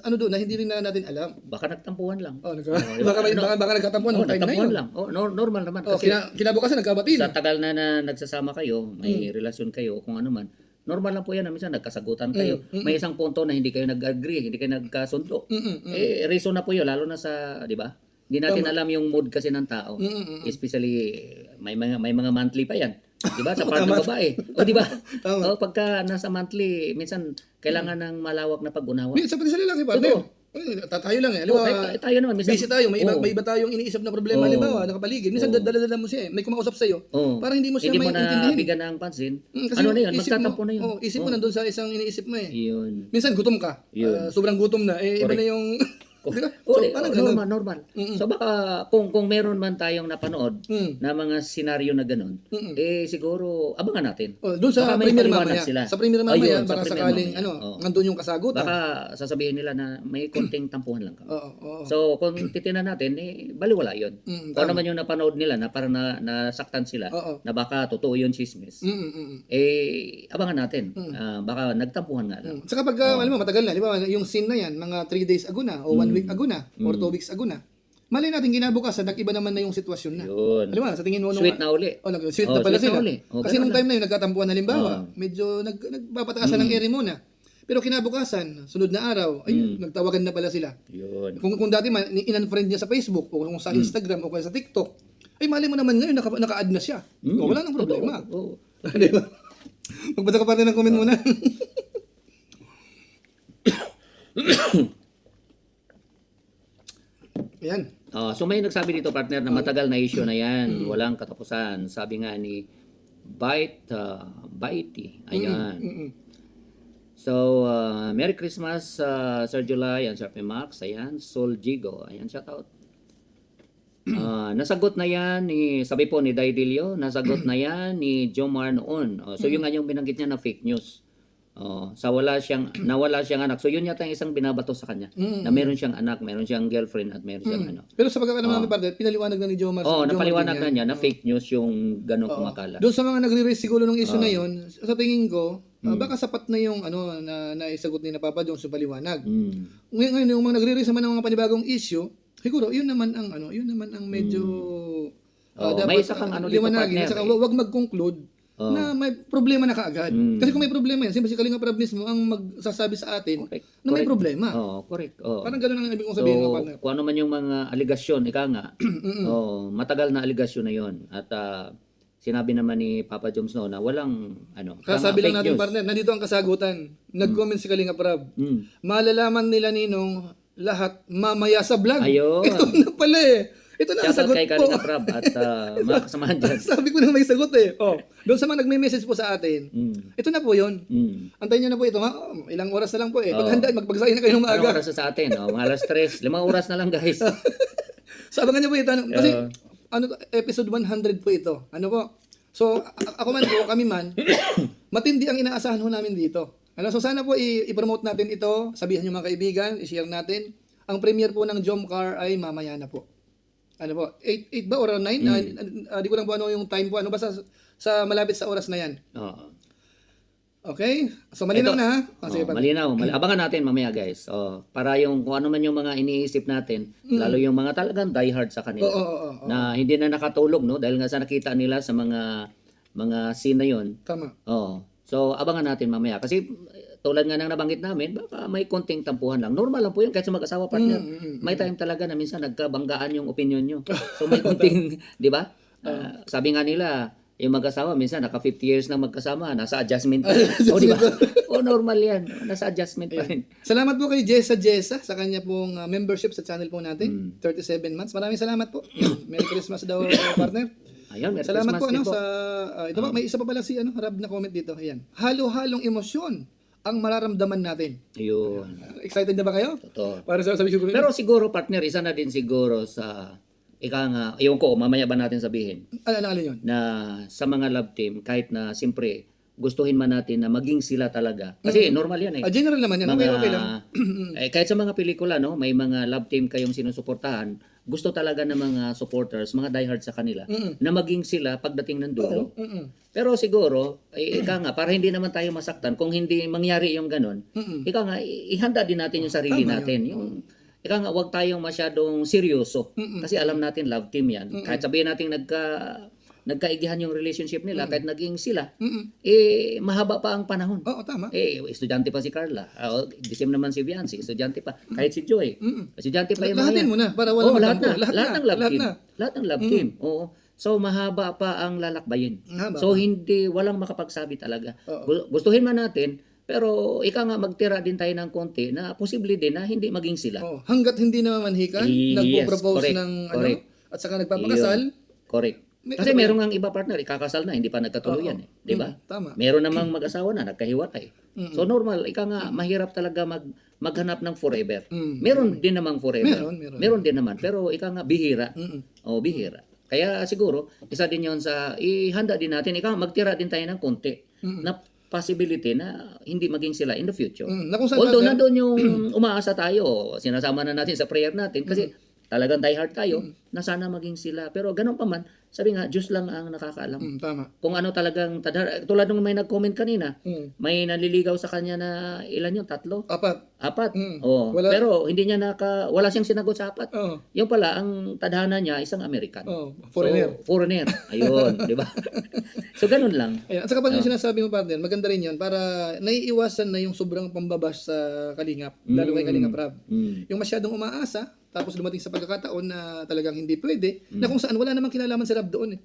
ano doon na hindi rin na natin alam. Baka nagtampuhan lang. Baka nagkatampuan ng time na yun. lang. Normal naman. Oh, Kasi kinabukasan nagkabatin. sa tagal na nagsasama kayo, may relasyon kayo, kung ano man, normal lang po yan na minsan nagkasagutan kayo. May isang punto na hindi kayo nag-agree, hindi kayo nagkasundo. Reason na po yun, lalo na sa, di ba? Hindi natin alam yung mood kasi ng tao. Especially, may mga monthly pa yan. Di ba? Sa part ng babae. O di ba? O pagka nasa monthly, minsan kailangan ng malawak na pag-unawa. Sa pati sa lalaki partner. Tayo lang eh. Halimbawa, tayo naman. Minsan, busy tayo, may iba tayong iniisip na problema. Halimbawa, nakapaligid. Minsan dala-dala mo siya eh. May kumausap sa'yo. Parang hindi mo siya hindi mo maintindihan. na bigyan ng pansin. Kasi Ano na yun? isip Magtatampo mo, na yun. Isip mo nandun sa isang iniisip mo eh. Yun. Minsan gutom ka. Sobrang gutom na. Iba na yung... Diba? So, parang ganun. Normal. So baka kung meron man tayong napanood na mga senaryo na ganun, siguro abangan natin. Doon sa Baka may premier paliwanag mamaya. sila. Sa premier mamaya, Ayun, sa baka premier sakaling mamaya. nandun yung kasagutan. Baka sasabihin nila na may konting tampuhan lang kami. Oo. So kung titinan natin, baliwala yun. Kung naman yung napanood nila na parang nasaktan sila, na baka totoo yung chismis, abangan natin. Baka nagtampuhan nga lang. Saka pag, alam mo, matagal na, di ba, yung scene na yan, mga 3 days ago na, o 1 week ago na, or 2 weeks ago na, malay natin kinabukasan, nag-iba naman na yung sitwasyon na. Yun. Alam mo, sa tingin mo, Sweet na uli. Sweet na pala sweet sila. na uli. Kasi nung time na yun, nagkatampuhan halimbawa, medyo nagpapataasan ng ere muna. Pero kinabukasan, sunod na araw, ay, nagtawagan na pala sila. Yun. Kung dati man, in-unfriend niya sa Facebook, o kung sa Instagram, o kaya sa TikTok, ay mali mo naman ngayon, naka-add na siya. Wala nang problema. Di ba? Magbasa ka pa rin ng comment muna. Ayan. So may nagsabi dito partner na matagal na issue na yan, walang katapusan. Sabi nga ni Baiti. Ayan. So Merry Christmas Sir July and Sir Max. Ayan, Sol Jigo. Ayan, shout out. Nasagot na yan sabi po ni Daidilio, nasagot na yan ni Jomar noon. So yung nga yung binanggit niya na fake news. Nawala siyang anak. So yun yata yung isang binabato sa kanya. Na meron siyang anak, meron siyang girlfriend at meron siyang ano. Pero sa pagkakaalam namin partner, pinaliwanag na ni Jomar. Napaliwanag na niya na fake news yung ganong kumakala. Doon sa mga nagre-raise siguro ng issue na yun, sa tingin ko, baka sapat na yung na naisagot ni Papa Jones yung paliwanag. Ngayon yung mga nagre-raise naman ng mga panibagong issue, siguro yun naman ang medyo dapat may isa kang dito partner. Saka wag mag-conclude na may problema na kaagad. Kasi kung may problema yan, siyempre si Kalinga Prab mismo ang magsasabi sa atin na may problema. Correct. Parang gano'n ang ibig kong sabihin ng partner. Kung ano man yung mga aligasyon, ika nga, matagal na aligasyon na yon. At sinabi naman ni Papa Jones na walang Kasabi lang natin partner, nandito ang kasagutan. Nag-comment si Kalinga Prab. Malalaman nila Ninong lahat mamaya sa vlog. Ayun. Ito na pala Ito na ang sagot kay po. Kalinga Prab at mga kasamahan dyan. Sabi ko na may sagot doon sa mga nagme-message po sa atin, ito na po yun. Antayin nyo na po ito. Ilang oras na lang po Maghanda, magbagsahin na kayo ng maaga. Anong oras sa atin? Mga alas 3. 5 oras na lang guys. So abangan niyo po ito. Kasi Oo. episode 100 po ito. Ano po? So ako man po, kami man, matindi ang inaasahan ho namin dito. Ano, so sana po i-promote natin ito, sabihan niyo mga kaibigan, i-share natin. Ang premiere po ng Jomcar ay mamaya na po. Ano po? 8 ba or 9? Di ko lang po ano yung time po. Ano ba sa malapit sa oras na yan. Oo. Okay? So malinaw Ito. na ha? Sige, Malinaw. Abangan natin mamaya guys. Para yung kung ano man yung mga iniisip natin, lalo yung mga talagang diehard sa kanila. Oo. Na hindi na nakatulog, no? Dahil nga sa nakita nila sa mga scene na yun. Tama. So, abangan natin mamaya. Kasi tulad nga ng nabanggit namin, baka may konting tampuhan lang. Normal lang po yun kahit sa mag-asawa partner. May time talaga na minsan nagkabanggaan yung opinion nyo. So, may konting, di ba? Sabi nga nila, yung mag-asawa, minsan naka 50 years na magkasama, nasa adjustment pa rin. Di ba? Normal yan. Nasa adjustment pa rin. Salamat po kay Jessa sa kanya pong membership sa channel po natin. 37 months. Maraming salamat po. Merry Christmas daw, partner. Ayun, Merry Salamat po Christmas din sa ito pa, may isa pa pala si Rab na comment dito. Ayan. Halo-halong emosyon ang mararamdaman natin. Ayun. Excited na ba kayo? Totoo. Para sa sabi siguro. Pero siguro, partner, isa na din siguro sa iyon ko, mamaya ba natin sabihin, Ano yun? na sa mga love team, kahit na siyempre, gustuhin man natin na maging sila talaga. Kasi normal yan eh. General naman yan. Okay lang. Kahit sa mga pelikula, no, may mga love team kayong sinusuportahan, gusto talaga ng mga supporters, mga diehard sa kanila, na maging sila pagdating ng dulo. Pero siguro, ika nga, para hindi naman tayo masaktan, kung hindi mangyari yung ganun, ika nga, ihanda din natin yung sarili natin. Yung, ika nga, huwag tayong masyadong seryoso. Kasi alam natin, love team yan. Kahit sabihin natin nagkaigihan yung relationship nila, kahit naging sila, mahaba pa ang panahon. Oo, tama. Estudyante pa si Carla. The same naman si Biancy, estudyante pa. Kahit si Joy, estudyante pa yung mga Lahatin yan. mo na para wala Lahat magtampo. na. Lahat ng love Lahat team. na. Lahat ng love team. Oo. So, mahaba pa ang lalakbayin. Mahaba So, walang makapagsabi talaga. Oo. Gustuhin man natin, pero ika nga magtira din tayo ng konti na posible din na hindi maging sila. Hanggat hindi na manhikan, Yes, nagpo-propose correct, ng correct. at saka nagpapakasal. Correct. Kasi meron nga iba partner, ikakasal na, hindi pa nagkatuluyan eh. Di ba? Tama. Meron namang mag-asawa na, nagkahiwatay. So normal, ika nga, mahirap talaga maghanap ng forever. Meron din namang forever. Meron din naman. Pero ika nga, bihira. Bihira. Kaya siguro, isa din yon sa ihanda din natin, ika magtira din tayo ng konti na possibility na hindi maging sila in the future. Na kung saan Although nandun yung umaasa tayo, sinasama na natin sa prayer natin kasi talagang diehard tayo na sana maging sila. Pero ganun pa man, sabi nga, Diyos lang ang nakakaalam. Tama. Kung ano talagang, tulad nung may nag-comment kanina, may naliligaw sa kanya na ilan yun? 3? 4. 4? Wala. Pero hindi niya wala siyang sinagot sa 4. Oo. Yung pala, ang tadhana niya, isang American. Foreigner. So, foreigner. Ayun, di ba? So, ganun lang. Ayan. At saka pag yung sinasabi mo, partner, maganda rin yan para naiiwasan na yung sobrang pambabash sa Kalingap, lalo kay Kalingap Rab. Yung masyadong umaasa, tapos dumating sa pagkakataon na talagang hindi pwede, na kung saan wala namang kinalaman si Rab doon eh.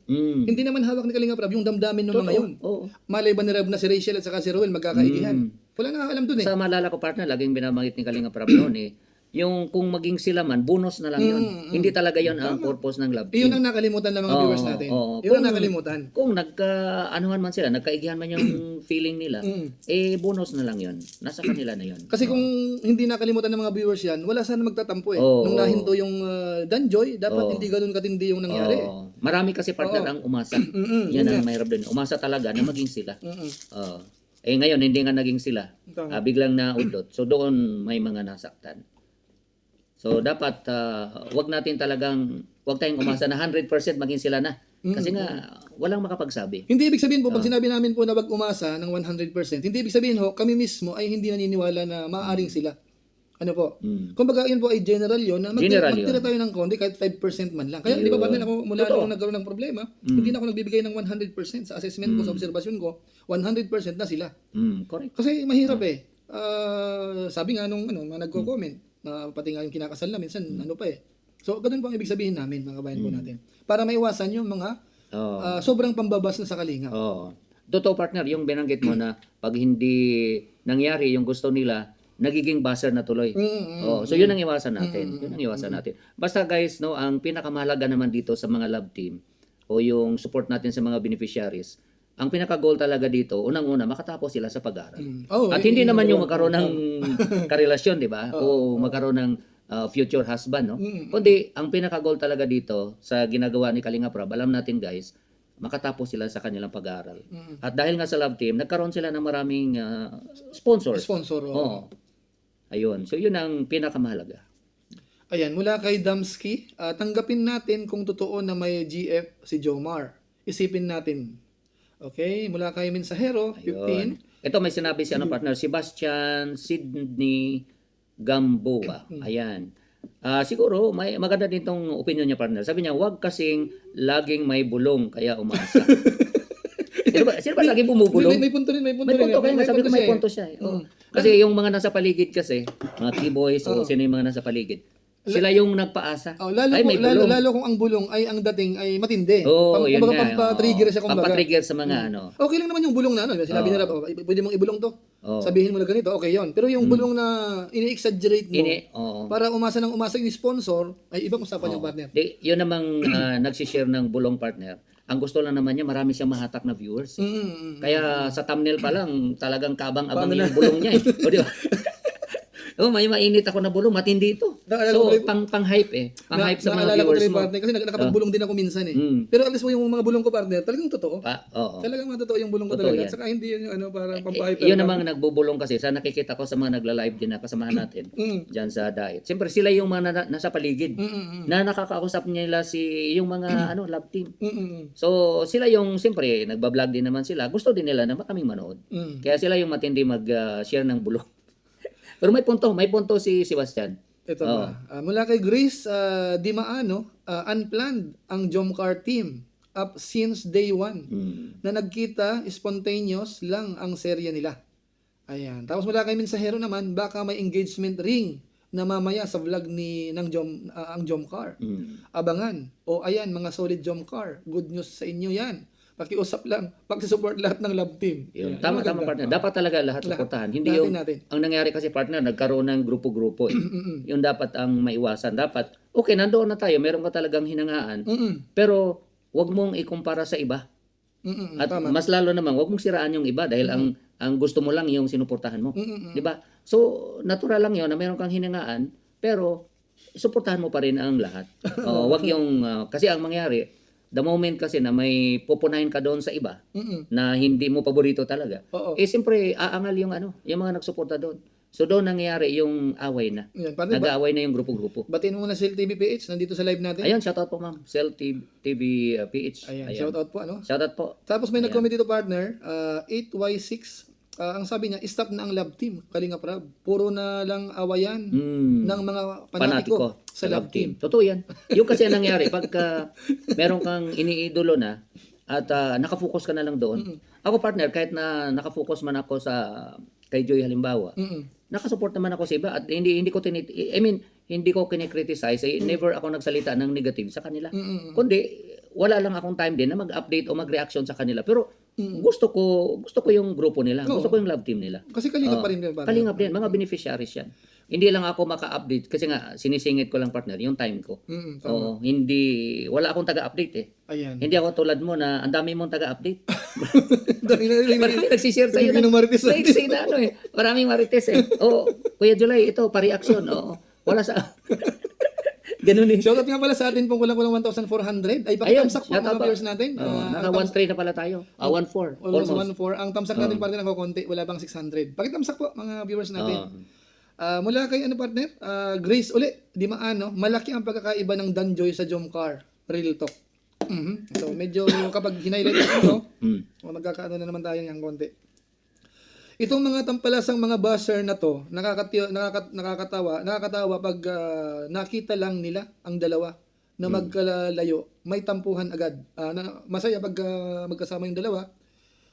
Hindi naman hawak ni Kalingap Rab yung damdamin ng mga yun. Oo. Malay ba ni Rab na si Rachel at saka si Roel magkakaigihan? Wala nakakalam doon eh. Sa maalala ko partner, laging binamangit ni Kalinga Prab noon yung kung maging sila man, bonus na lang yun. Hindi talaga yun ang purpose ng love team. Iyon ang nakalimutan ng mga viewers natin. Yun ang nakalimutan. Kung nagka-anuhan man sila, nagkaigihan man yung feeling nila, bonus na lang yun. Nasa kanila na yun. Kasi kung hindi nakalimutan ng mga viewers yan, wala sana magtatampo eh. Nung nahinto yung Danjoy, dapat hindi ganun katindi yung nangyari. Marami kasi partner ang umasa. Yan ang mahirap din. Umasa talaga na maging sila. Ngayon, hindi nga naging sila. Biglang naudot. So doon may mga nasaktan. So dapat wag tayong umasa na 100% maging sila na. Kasi nga walang makapagsabi. Hindi ibig sabihin po pag sinabi namin po na wag umasa ng 100%, hindi ibig sabihin ho kami mismo ay hindi naniniwala na maaaring sila. Ano po? Kumbaga yun po ay general yun na magtira tayo ng konti kahit 5% man lang. Kaya di ba ako mula nung nagkaroon ng problema, hindi na ako nagbibigay ng 100% sa assessment ko, sa obserbasyon ko, 100% na sila. Correct. Kasi mahirap eh. Sabi nga nung mga nagko-comment, pati nga yung kinakasal na minsan So ganun po ang ibig sabihin namin mga kabayan po natin. Para maiwasan yung mga sobrang pambabas na sa Kalingap. Totoo partner, yung binanggit mo na pag hindi nangyari yung gusto nila, nagiging buzzer na tuloy. So yun ang iwasan natin. Yun ang iwasan natin. Basta guys, no, ang pinakamahalaga naman dito sa mga love team o yung support natin sa mga beneficiaries, ang pinaka-goal talaga dito, unang-una, makatapos sila sa pag-aaral. At hindi naman yung magkaroon ng karelasyon, di ba? O magkaroon ng future husband, no? Kundi ang pinaka-goal talaga dito sa ginagawa ni Kalinga Prab, alam natin guys, makatapos sila sa kanilang pag-aaral. At dahil nga sa Love Team, nagkaroon sila ng maraming sponsors. Sponsor. Oo. Ayun. So yun ang pinakamahalaga. Ayan, mula kay Damski, tanggapin natin kung totoo na may GF si Jomar. Isipin natin. Okay, mula kay Mensahero, 15. Ayun. Ito may sinabi si partner, Sebastian Sidney Gamboa. Ayan. Siguro may maganda din tong opinion niya, partner. Sabi niya, wag kasing laging may bulong kaya umasa. Sino ba lagi bumubulong? May punto rin, may punto May rin. punto, kaya nga sabi ko may siya eh. punto siya. Oh. Kasi yung mga nasa paligid kasi, mga T-boys o sino yung mga nasa paligid, sila yung nagpaasa. Oh, lalo, ay, may lalo, bulong. lalo kung ang bulong ay ang dating ay matindi. Oo, yun kumbaga, nga. pampatrigger siya kumbaga. Pampatrigger sa mga ano. Okay lang naman yung bulong na ano. Sinabi nila, pwede mong ibulong to. Oo. Sabihin mo na ganito, okay yon. Pero yung bulong na ini-exaggerate mo Oo. para umasa yung sponsor, ay ibang usapan yung partner. Yun namang nagsishare ng bulong, partner. Ang gusto lang naman niya, marami siyang mahatak na viewers. Kaya sa thumbnail pa lang, talagang kabang-abang yung bulong niya. O, di ba? May mainit ako na bulong, matindi ito. So, pang-hype eh. Pang-hype sa mga viewers mo. Partner, kasi nakapagbulong din ako minsan eh. Pero at least mo yung mga bulong ko, partner, talagang totoo. Oo. Talagang matotoo yung bulong ko Totoo talaga. yan. At saka hindi yun yung ano, parang pampahype. Yun namang nagbubulong kasi sa nakikita ko sa mga nagla-live din na kasamahan natin dyan sa diet. Siyempre sila yung mga nasa paligid na nakakausap nila yung mga love team. So sila yung siyempre nagba-vlog din naman sila. Gusto din nila na makaming manood. Kaya sila yung matindi mag-share ng bulong. Pero may punto si Sebastian. Ito ba? Mula kay Grace Dimaano, unplanned ang Jomcar team up since day one. Na nagkita, spontaneous lang ang serya nila. Ayan. Tapos mula kay Mensahero naman, baka may engagement ring na mamaya sa vlog ang Jomcar. Abangan. O ayan, mga solid Jomcar. Good news sa inyo yan. Pakiusap lang, pag-support lahat ng love team. Yun. Tama, partner. Dapat talaga lahat supportahan. Hindi natin. Ang nangyari kasi, partner, nagkaroon ng grupo-grupo. Yung dapat ang maiwasan. Dapat, okay, nandoon na tayo. Meron ka talagang hinangaan. Pero, wag mong ikumpara sa iba. At mas lalo naman, wag mong siraan yung iba dahil ang gusto mo lang yung sinuportahan mo. Di ba? So, natural lang yun na meron kang hinangaan, pero suportahan mo pa rin ang lahat. Wag yung, kasi ang mangyari, the moment kasi na may pupunahin ka doon sa iba na hindi mo paborito talaga, siyempre aangal yung yung mga nagsuporta doon. So doon nangyayari yung away na. Yan, nag-aaway na yung grupo-grupo. Batiin mo muna Cell TV PH, nandito sa live natin. Ayan, shoutout po ma'am. Cell TV PH. Ayan, shoutout po Shoutout po. Tapos may nag-comment dito partner, 8Y6, ang sabi niya, stop na ang love team, Kalinga Prab. Puro na lang awayan ng mga panatiko sa love team. Totoo yan. Yung kasi ang nangyari, pagka meron kang iniidolo na at nakafocus ka na lang doon. Ako partner, kahit na nakafocus man ako kay Joy halimbawa, nakasupport naman ako sa iba at hindi ko hindi ko kinikriticize, never ako nagsalita ng negative sa kanila. Kundi wala lang akong time din na mag-update o mag-reaction sa kanila. Pero gusto ko yung grupo nila. Gusto ko yung love team nila. Kasi kalingap pa rin. Kalingap din. Mga beneficiaries yan. Hindi lang ako maka-update kasi nga sinisingit ko lang partner yung time ko. Wala akong taga-update eh. Ayan. Hindi ako tulad mo na ang dami mong taga-update. Marami nagsishare sa iyo. Maraming marites eh. Kuya July, ito, pa-reaction. Wala sa... Ganun eh. Shoutout nga pala sa atin pong kulang-kulang 1,400. Ay, pakitamsak po mga viewers natin. Naka 1.3 na pala tayo. 1.4. Almost 1.4. Ang tamsak natin partner ng konti, wala pang 600. Pakitamsak po mga viewers natin. Mula kay partner, Grace uli, Dimaano, malaki ang pagkakaiba ng Danjoy sa Jomcar. Real talk. So medyo kapag highlight ito, magkakaano na naman tayo ng konti. Itong mga tampalasang mga buzzer na to, nakakatawa pag nakita lang nila ang dalawa na magkalayo, may tampuhan agad. Masaya pag magkasama yung dalawa,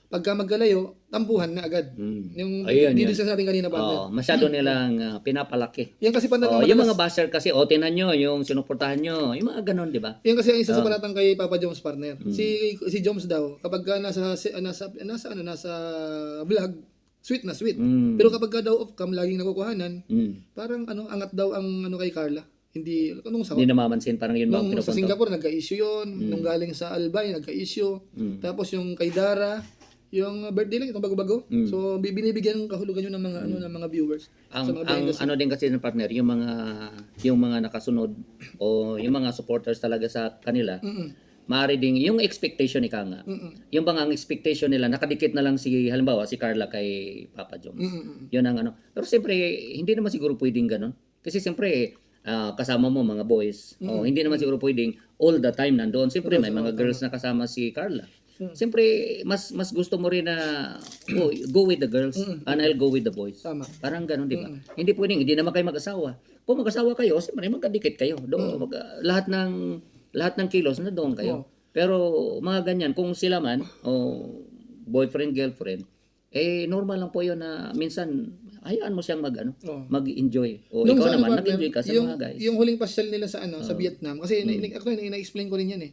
pagka magkalayo, tampuhan na agad. Yung dito sa ating kanina partner. Masyado nilang pinapalaki. Yan kasi yung mga buzzer kasi, tinan nyo, yung sinuportahan nyo, yung mga ganun, di ba? Yan kasi ang isa sa palatang kay Papa Joms partner. Si Joms daw, kapag nasa vlog, sweet na sweet. Pero kapag daw off cam, laging nakukuhanan, parang angat daw ang kay Carla. Hindi namamansin, parang yun nung sa Singapore, nagka-issue yun. Nung galing sa Albay, nagka-issue. Tapos yung kay Dara, Yung birthday lang, itong bago-bago. So, binibigyan ng kahulugan yun ng mga, ng mga viewers. Sa mga behind the scenes. Ano din kasi ng partner, yung mga nakasunod o yung mga supporters talaga sa kanila, maaari ding yung expectation ni Kanga. Yung bang ang expectation nila nakadikit na lang halimbawa si Carla kay Papa Joms. Yun ang ano. Pero siyempre hindi naman siguro pwedeng ganun. Kasi siyempre kasama mo mga boys. Hindi naman siguro pwedeng all the time nandoon. Siyempre may mga girls na kasama si Carla. Siyempre mas gusto mo rin na go with the girls and I'll go with the boys. Tama. Parang ganun, di ba? Hindi pwedeng, hindi naman kayo mag-asawa. Kung mag-asawa kayo, siyempre magkadikit kayo. Lahat ng kilos na doon kayo. Pero mga ganyan, kung sila man, boyfriend, girlfriend, normal lang po yun na minsan, hayaan mo siyang mag-enjoy. O Nung ikaw sa naman, partner, nag-enjoy ka sa mga guys. Yung huling pasyal nila sa sa Vietnam, kasi ina-explain ko rin yan eh.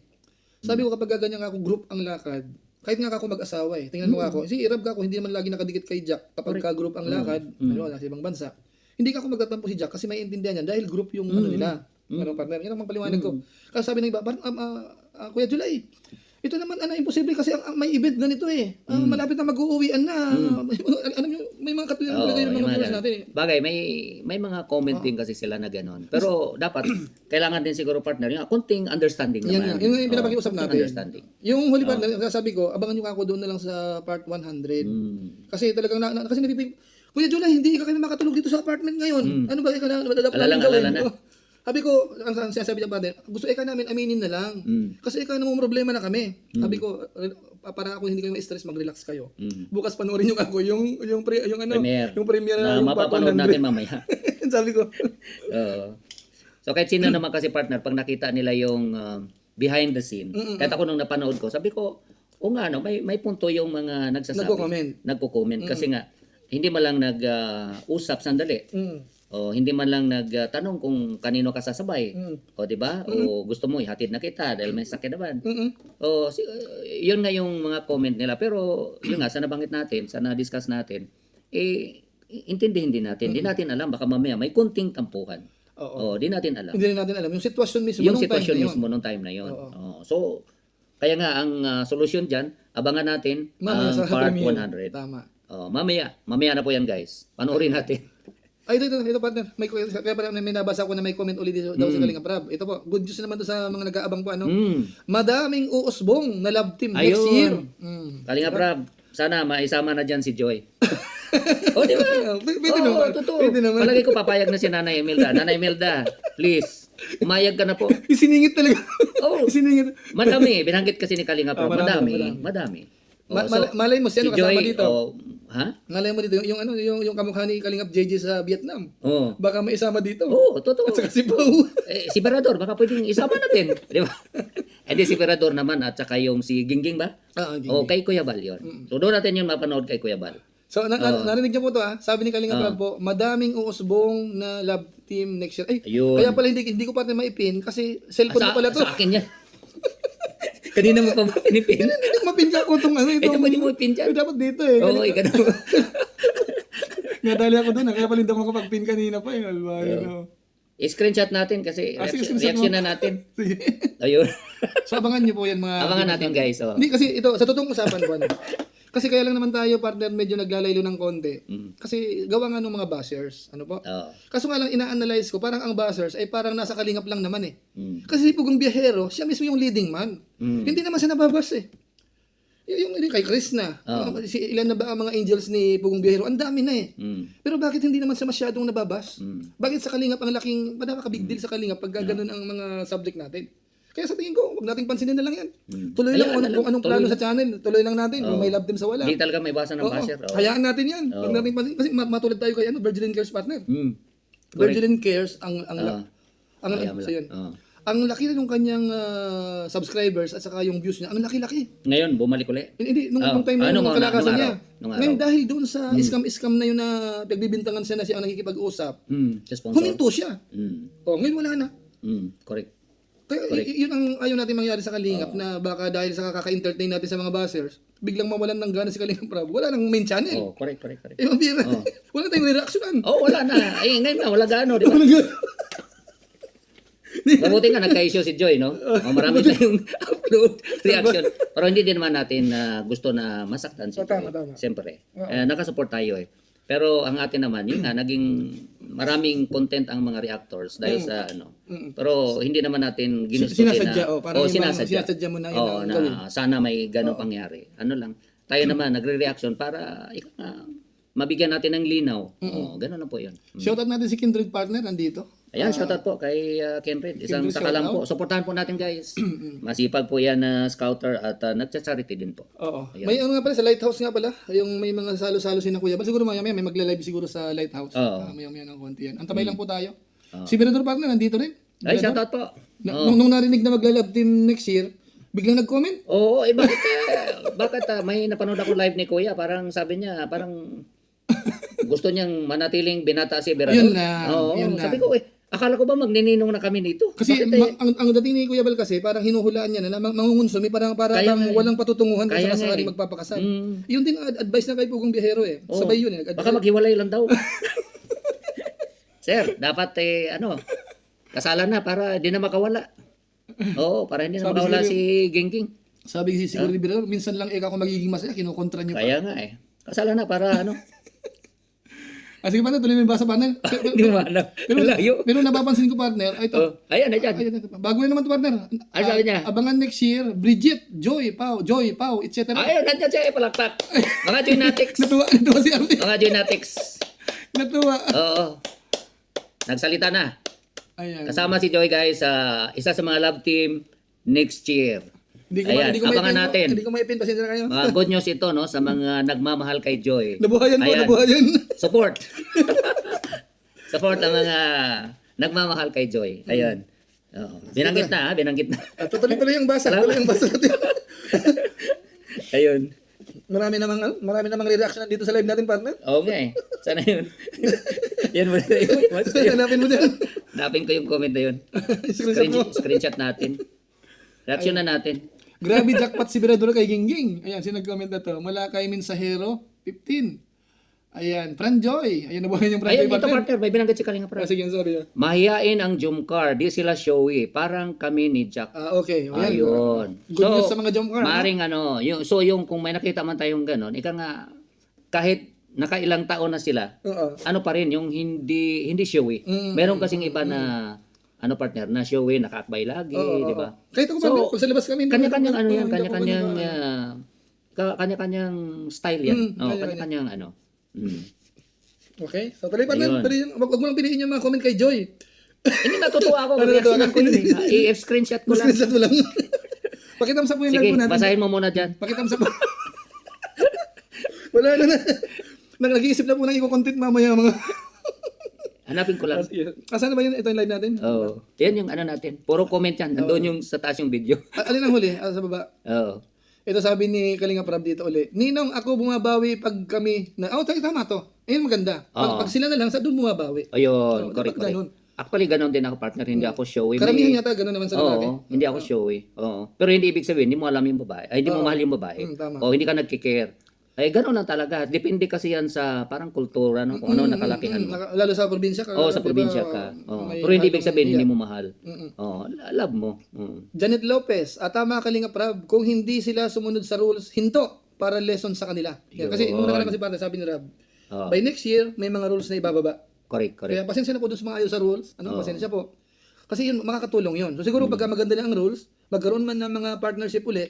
Sabi ko kapag gaganyan ako group ang lakad, kahit nga ako mag-asawa eh. Tingnan mo ako, si Irab ka ako, hindi naman lagi nakadikit kay Jack kapag ka-group ang lakad, nasa ibang bansa. Hindi ka ako magtatampo si Jack kasi may intindihan yan dahil group yung nila. Partner. Yan ang paliwanag ko. Kasi sabi ng iba, Kuya July, ito naman imposible kasi may event ganito eh. Malapit na mag-uuwian na. Alam niyo, may mga katuliran talaga yung mga viewers natin eh. Bagay, may mga comment din kasi sila na gano'n. Pero dapat, kailangan din siguro partner, yung konting understanding naman. Yan yung pinapakiusap natin. Understanding. Yung huli partner, sabi ko, abangan nyo ako doon na lang sa part 100. Kasi talagang, kasi napipig, Kuya July, hindi ka kami makatulog dito sa apartment ngayon. Ano ba, ikaw na madadap namin gawin? Sabi ko, ang sinasabi niya partner, gusto namin aminin na lang. Kasi namang problema na kami. Sabi ko, para ako hindi kayo ma-stress, mag-relax kayo. Bukas panoorin niyo ako yung premiere na yung mapapanood natin mamaya. Sabi ko. So kahit sino naman kasi partner, pag nakita nila yung behind the scene, kahit ako nung napanood ko, sabi ko, may punto yung mga nagsasabi. Nagko-comment. Kasi nga, hindi man lang nag-usap sandali. O hindi man lang nagtanong kung kanino ka sasabay. O di ba? O gusto mo ihatid na kita dahil may sakit naman. O yun nga yung mga comment nila. Pero yun nga, sa nabanggit natin, sa na-discuss natin, intindihin din natin. Hindi natin alam, baka mamaya may kunting tampuhan. O di natin alam. Hindi natin alam. Yung sitwasyon mismo nung time na yun. So, kaya nga ang solusyon dyan, abangan natin ang part 100. Tama. Mamaya na po yan guys. Panoorin natin. Ay, ito partner. Kaya pala may nabasa ko na may comment ulit dito daw sa Kalinga Prab. Ito po, good news naman to sa mga nag-aabang po. Madaming uusbong na love team next year. Kalinga Prab, sana maisama na dyan si Joy. Di ba? Pwede naman. Totoo. Pwede naman. Palagi ko papayag na si Nanay Imelda. Nanay Imelda, please, umayag ka na po. Isiningit talaga. Isiningit. Madami. Binanggit kasi ni Kalinga Prab. Madami. Malay mo siya si kasama Joy, dito. Ha? Malay mo dito yung kamukha ni Kalingap JJ sa Vietnam. Baka may isama dito. Totoo. At saka si Pau. Si Berador, baka pwedeng isama natin. Di ba? Hindi si Berador naman at saka yung si Gingging ba? Kay Kuya Bal yun. So doon natin yung mapanood kay Kuya Bal. So narinig niyo po to Sabi ni Kalingap Prab po, madaming uusbong na love team next year. Kaya pala hindi ko pa maipin kasi cellphone ko pala to. Sa akin yan. Kanina mo pa pinipin. Hindi ko mapin ka ako itong Ito pwede mo ipin dyan. Dapat dito eh. Oo, ikaw naman. Nadali ako doon. Kaya pala hindi ako makapag-pin kanina pa. I-screenshot natin kasi reaction na natin. Sige. Ayun. So abangan niyo po yan mga... Abangan natin guys. Hindi kasi ito, sa totoong usapan po. Kasi kaya lang naman tayo partner medyo naglalaylo ng konti. Kasi gawa nga ng mga bashers. Ano po? Kaso nga lang ina-analyze ko, parang ang bashers ay parang nasa Kalingap lang naman eh. Kasi si Pugong Biyahero, siya mismo yung leading man. Hindi naman siya nababas eh. Yung kay Chris na. Ilan na ba ang mga angels ni Pugong Biyahero? Ang dami na eh. Pero bakit hindi naman siya masyadong nababas? Bakit sa Kalingap ang laking, big deal sa Kalingap pag ganun ang mga subject natin? Kaya sa tingin ko, huwag nating pansinin na lang yan. Tuloy lang kung anong plano sa channel. Tuloy lang natin. Kung may love team sa wala. Hindi talaga may basa ng basher. Hayaan natin yan. Huwag nating pansinin. Kasi matulad tayo kay Virgilin Cares partner. Virgilin Cares, ang laki na ng kanyang subscribers at saka yung views niya. Ang laki-laki. Ngayon, bumalik ulit. Hindi, nung time na yung kalakasan niya. Nung Ngayon dahil doon sa scam na yun na pagbibintangan siya na siya ang nakikipag-usap, huminto siya. Ngayon wala na. Correct. Kaya yun ang ayaw natin mangyari sa Kalingap na baka dahil sa kaka-entertain natin sa mga bashers, biglang mawalan ng gana si Kalingap Prab. Wala nang main channel. Correct. Wala tayong reaksyonan. Wala na. Ngayon na, wala gaano, di ba? Mabuti nga nagka-issue si Joy, no? Marami tayong sunod reaction. Pero hindi din naman natin gusto na masaktan si Tama, Joy. tama. Siyempre. Nakasupport tayo eh. Pero ang atin naman, yun nga, naging maraming content ang mga reactors dahil sa ano. Pero hindi naman natin ginusto Sinasadya, parang yung sinasadya. sinasadya mo na yun Oo, ang na gawin. sana may ganong pangyari. Ano lang, tayo naman nagre-reaction para mabigyan natin ng linaw. Oo, ganun na po yun. Shoutout natin si Kindred Partner, nandito. Ayan, shoutout po kay Kenred. Isang Kindred, takalang shoutout. po. Suportahan po natin guys. Masipag po yan na scouter at nagcha-charity din po. Oo. Ayan. May ano nga pala, sa Lighthouse nga pala, yung may mga salo-salo si na Kuya Bal. Siguro maya-maya may magla-live siguro sa Lighthouse. Oo. Maya-maya ng konti yan. Antabay lang po tayo. Si Berador Partner, nandito rin. Ay, shoutout po. Nung narinig na magla-love team next year, biglang nag-comment. Oo, bakit may napanood ako live ni Kuya, parang sabi niya, parang gusto niyang manatiling binata si Berador. Yun na, Oo, yun na. sabi ko, akala ko ba magnininong na kami nito? Kasi Bakit, ang dating ni Kuya Bal kasi, parang hinuhulaan niya na mangungunsumi, parang Kaya nga eh. walang patutunguhan kung Kaya nga sakaling eh. magpapakasal. Mm. Yun din ang advice na kay Pugong Biyahero eh. Oo. Sabay yun eh. Baka maghiwalay lang daw. Sir, dapat kasalan na para di na makawala. Oo, para hindi na Sabi makawala siguro- si Gingging. Sabi si siguro ni Berador, minsan lang ako magiging masaya, kinukontra niyo pa. Kaya nga eh. Kasalan na para Sige partner, tuloy mo yung basa partner. Hindi mo alam. Layo. Pero napapansin ko partner, ay ito. Oh, ayan na dyan. Ay, ito. Bago yun naman to partner. Ano sabi niya? Abangan next year, Bridget, Joy, Pau, etc. Ayun, nandiyan siya palakpak. Mga Joynatics. Natuwa si Artie. Mga Joynatics. Natuwa. Oo. Nagsalita na. Ayan. Kasama si Joy guys sa isa sa mga love team next year. Ayan, abangan natin. Hindi ko maipin, pasensya na kayo. Mga good news ito no sa mga nagmamahal kay Joy. Nabuhayan po, Ayan. nabuhayan. Support. Support ang mga nagmamahal kay Joy. Ayun. Oo. Binanggit na, binanggit na. At tuloy-tuloy yung basa, tuloy yung basa natin. Ayun. Marami namang reaction dito sa live natin, partner. Oo nga eh. Sana yun. Yan mo na yun. Hanapin mo dyan. Napin ko yung comment na yun. Screenshot mo. Screenshot natin. Reaction na natin. Grabe jackpot si Berador kay Gingging. Ayan, sino nag-comment na to? Mula kay Mensahero, 15. Ayan, Fran Joy. Ayan, nabuhay yung Fran Ayun, Joy, ito partner. May binanggit si Kalinga Prab. Sige, sorry. Mahiyain ang Jumcar. Di sila showy. Parang kami ni Jack. Okay. Ayan. Ayun. Good news sa mga Jumcar. Maring yung kung may nakita man tayong gano'n, ika nga, kahit nakailang taon na sila, Oo. ano pa rin, yung hindi showy. Meron kasing iba na, partner, na showy, nakaakbay lagi, di ba? Kahit ako, partner, pag sa labas kami, Kanya-kanyang hindi ako kanya-kanyang, ganun. kanya-kanyang style yan. kanya-kanya. Kanya-kanyang Okay, so tuloy, partner. Ayun. Wag mo lang piliin yung mga comment kay Joy. Hindi natutuwa ako, reaction ko yun eh. I-screenshot ko lang. Screenshot mo lang. Pakitam sa po yung Sige, live po natin. basahin mo muna dyan. Pakitam sa po. Wala na. Nag-iisip na po ng i-content mamaya mga... Hanapin ko lang. Asan na ba yun? Ito yung live natin? Oo. Yan yung natin. Puro comment yan. Nandun yung sa taas yung video. Alin ang huli? Sa baba? Oo. Ito sabi ni Kalinga Prab dito uli. Ninong, ako bumabawi pag kami... tama to. Ayun maganda. Pag sila na lang, sa doon bumabawi. Ayun, Oo, correct, dapat correct. ganun. Actually, ganun din ako, partner. Hindi ako showy. Karamihan yata gano'n naman sa lalaki. Oo, hindi ako showy. Oo. Pero hindi ibig sabihin, hindi mo alam yung babae. Ay, hindi mo mahal yung babae. Tama. O hindi ka nagkikare. Ay, gano'n lang talaga. Depende kasi yan sa parang kultura, no? Kung ano nakalakihan mo. Lalo sa probinsya ka. Oo, sa di ba, probinsya ka. Oo. may Pero hindi ibig halong sabihin, iya. hindi mo mahal. Oo, love mo. Janet Lopez, tama Kalinga Prab, kung hindi sila sumunod sa rules, hinto para lesson sa kanila. Yan, kasi nung nakaraan kasi partner, sabi ni Rab, Oo. by next year, may mga rules na ibababa. Correct, correct. Kaya pasensya na po doon sa mga ayaw sa rules. Pasensya po. Kasi yun, makakatulong yun. So siguro pagka maganda lang ang rules, magkaroon man ng mga partnership uli,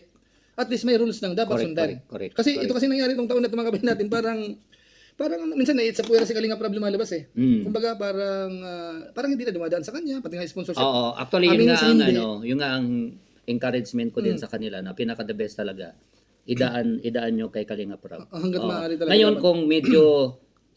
at least may rules lang dapat Correct, sundan. correct, Kasi ito kasi nangyari itong taon na mga kapatid natin, parang minsan na-hit sa puwera si Kalinga Prab lumalabas eh. Kumbaga parang hindi na dumadaan sa kanya, pati nga sponsorship. Oo, actually yun Aminin nga sa ang hindi. yun nga ang encouragement ko din sa kanila na pinaka the best talaga. Idaan nyo kay Kalinga Prab. Hanggat Oo. maaari talaga Ngayon dapat. kung medyo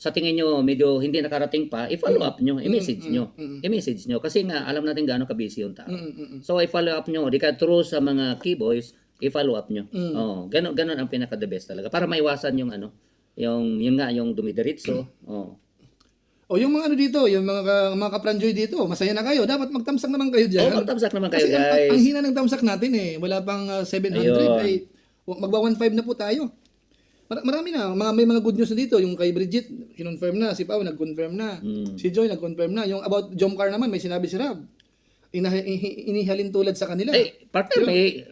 sa tingin nyo medyo hindi nakarating pa, i-follow up nyo, i-message nyo. I-message nyo kasi nga alam natin gaano ka-busy yung tao. So i-follow up nyo, di ka through sa mga key boys, i-follow up nyo. Oh, ganun ang pinaka the best talaga para maiwasan yung yung dumidiretso. Oh. O yung mga dito, yung mga kapranjoy dito, masaya na kayo. Dapat magtamsak naman kayo diyan. Oh, magtamsak naman kayo, Kasi guys. ang hina ng tamsak natin eh. Wala pang 700 Ayun. ay magba 1.5 na po tayo. Marami na, may mga good news na dito. Yung kay Bridget, kinonfirm na. Si Pao, nag-confirm na. Si Joy, nag-confirm na. Yung about Jomcar naman, may sinabi si Rab. inihalin tulad sa kanila. Partner,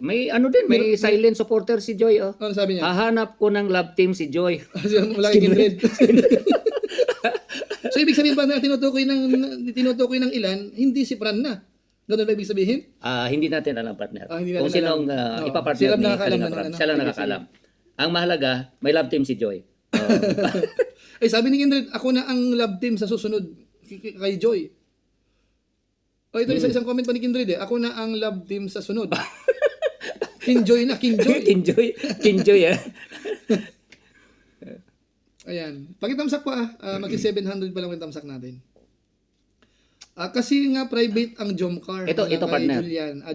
may ano din, may silent supporter si Joy. Oh. Ano sabi niya? Hahanap ko ng love team si Joy. Wala kang kindred. So ibig sabihin ba na tinutukoy ng ilan, hindi si Fran na. Ganun ba ibig sabihin? Hindi natin alam, partner. Hindi natin Kung sinong alam. ipapartner Sila ni nakakaalam Kalinga na Prab. ano, Siya lang ibig nakakalam. Ang mahalaga, may love team si Joy. Sabi ni Kindred, ako na ang love team sa susunod kay Joy. Ito isang comment pa ni Kindred ako na ang love team sa sunod. King Joy na, King Joy. King Joy, Ayan. Pakitamsak pa, magki-700 pa lang yung tamsak natin. Kasi nga private ang Jomcar. Ito kay partner.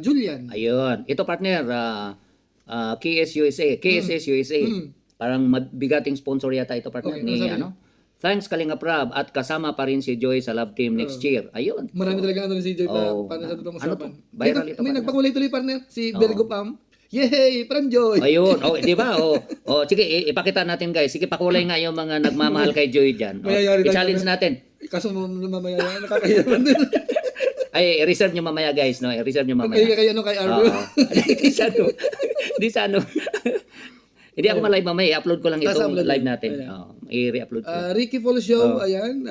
Julian. Ayun. Ito partner, KSS USA. Parang mabigating sponsor yata ito partner Okay, ni ano sabi? Thanks Kalinga Prab at kasama pa rin si Joy sa love team next year. Ayun. Marami talaga si Joy Oh. para sa totoong Ano usapan. to? Viral ito, May partner. nagpakulay tuloy partner, si Virgo Pam. Yay! Fran Joy! Ayun. Di ba? Sige, ipakita natin guys. Sige, pakulay nga yung mga nagmamahal kay Joy dyan. Mayayari tayo, I-challenge partner. natin. Kaso mamaya nakakahiya din. Ay, reserve nyo mamaya guys, no? I-reserve nyo mamaya. Kay Arbo. Di sa ano. Di sa ano. Hindi ako ma-live mamaya. I-upload ko lang itong Upload live mo. natin. I-re-upload ko. Ricky Full Show, ayan.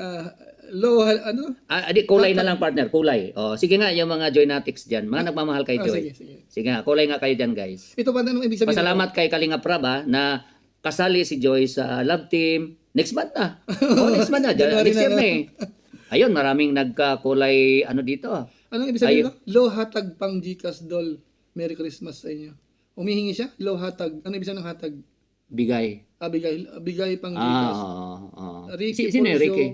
Low, ano? Kulay na lang partner, kulay. Sige nga yung mga Joynatics dyan. Mga nagmamahal kay Joy. Sige. Sige nga, kulay nga kayo dyan guys. Ito pa anong ibig sabihin? Pasalamat kay Kalinga Prab na kasali si Joy sa love team. Next month na. Next month na. January Next year na. na Ayun, maraming nagkakulay dito. Anong ibig sabihin ko? Low hatag pang Gcash doll. Merry Christmas sa inyo. Umihingi siya? Low hatag. Ano ibig sabihin ng hatag? Bigay. Bigay pang Gcash. Ricky Sino yung Ricky?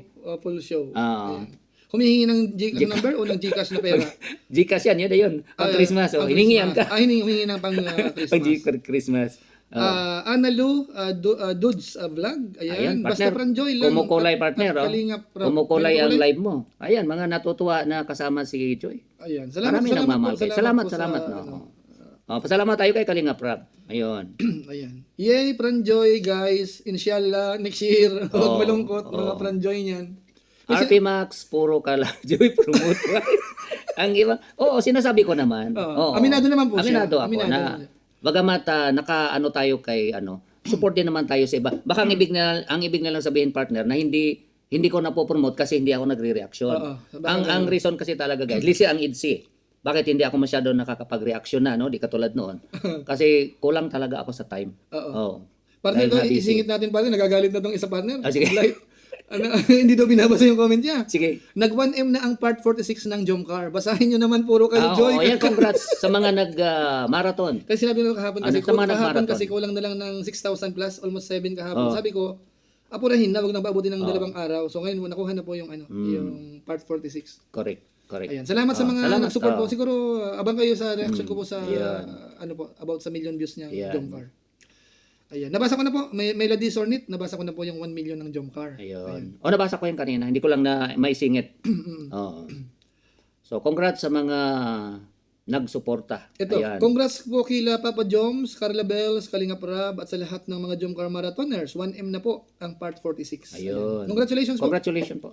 Full Show. Ah. Ayan. Humihingi ng Gcash number o ng Gcash na pera? Gcash yan, yun. Pang Christmas. Hiningihan ka. Hiningi ng pang Pang Christmas. Christmas. Analu, Dudes Vlog. Ayan. Basta partner. Fran Joy lang. Kumukulay partner. Kumukulay ang live mo. Ayan, mga natutuwa na kasama si Joy. Ayan. Salamat nagmamahal kay. Salamat. No. Pasalamat tayo kay Kalinga Prab. Ayun. Ayan. Yay, Fran Joy, guys. Inshallah, next year. Huwag malungkot, mga Fran Joy niyan. RP Max, puro ka lang. Joy, promote. Ang iba, sinasabi ko naman. Aminado naman po siya. Aminado ako na, bagamat naka-ano tayo kay, support din naman tayo sa iba. Baka ang ibig na lang sabihin partner na hindi ko napopromote kasi hindi ako nagre-reaction. Ang reason kasi talaga guys, lisi ang IDC. Bakit hindi ako masyado nakakapag-reaction na, no? Di katulad noon. Kasi kulang talaga ako sa time. Partner, Dahil busy. isingit natin partner. Nagagalit na tong isa partner. Sige. Hindi daw binabasa yung comment niya. Sige. Nag 1M na ang part 46 ng Jomcar. Basahin nyo naman puro kayo, Joy. Yan, congrats sa mga nag-marathon. Kasi sinabi nyo kahapon kasi, Sa mga kahapon nag-marathon. kasi kulang na lang ng 6,000 plus, almost 7 kahapon. Sabi ko, apurahin na, wag nang paabutin ng 2 araw. So ngayon, nakuha na po yung yung part 46. Correct. Ayan. Salamat sa mga nag-support po. Siguro, abang kayo sa reaction ko po sa, about sa million views niya, Jomcar. Ayan. Nabasa ko na po. Melody Sornit, nabasa ko na po yung 1 million ng Jomcar. Ayun. Nabasa ko yan kanina. Hindi ko lang na maisingit. So, congrats sa mga nagsuporta. Ito, Ayan. congrats po kila Papa Joms, Carla Bells, Kalinga Prab, at sa lahat ng mga Jomcar Marathoners. 1M na po ang part 46. Ayun. Congratulations po. Congratulations po.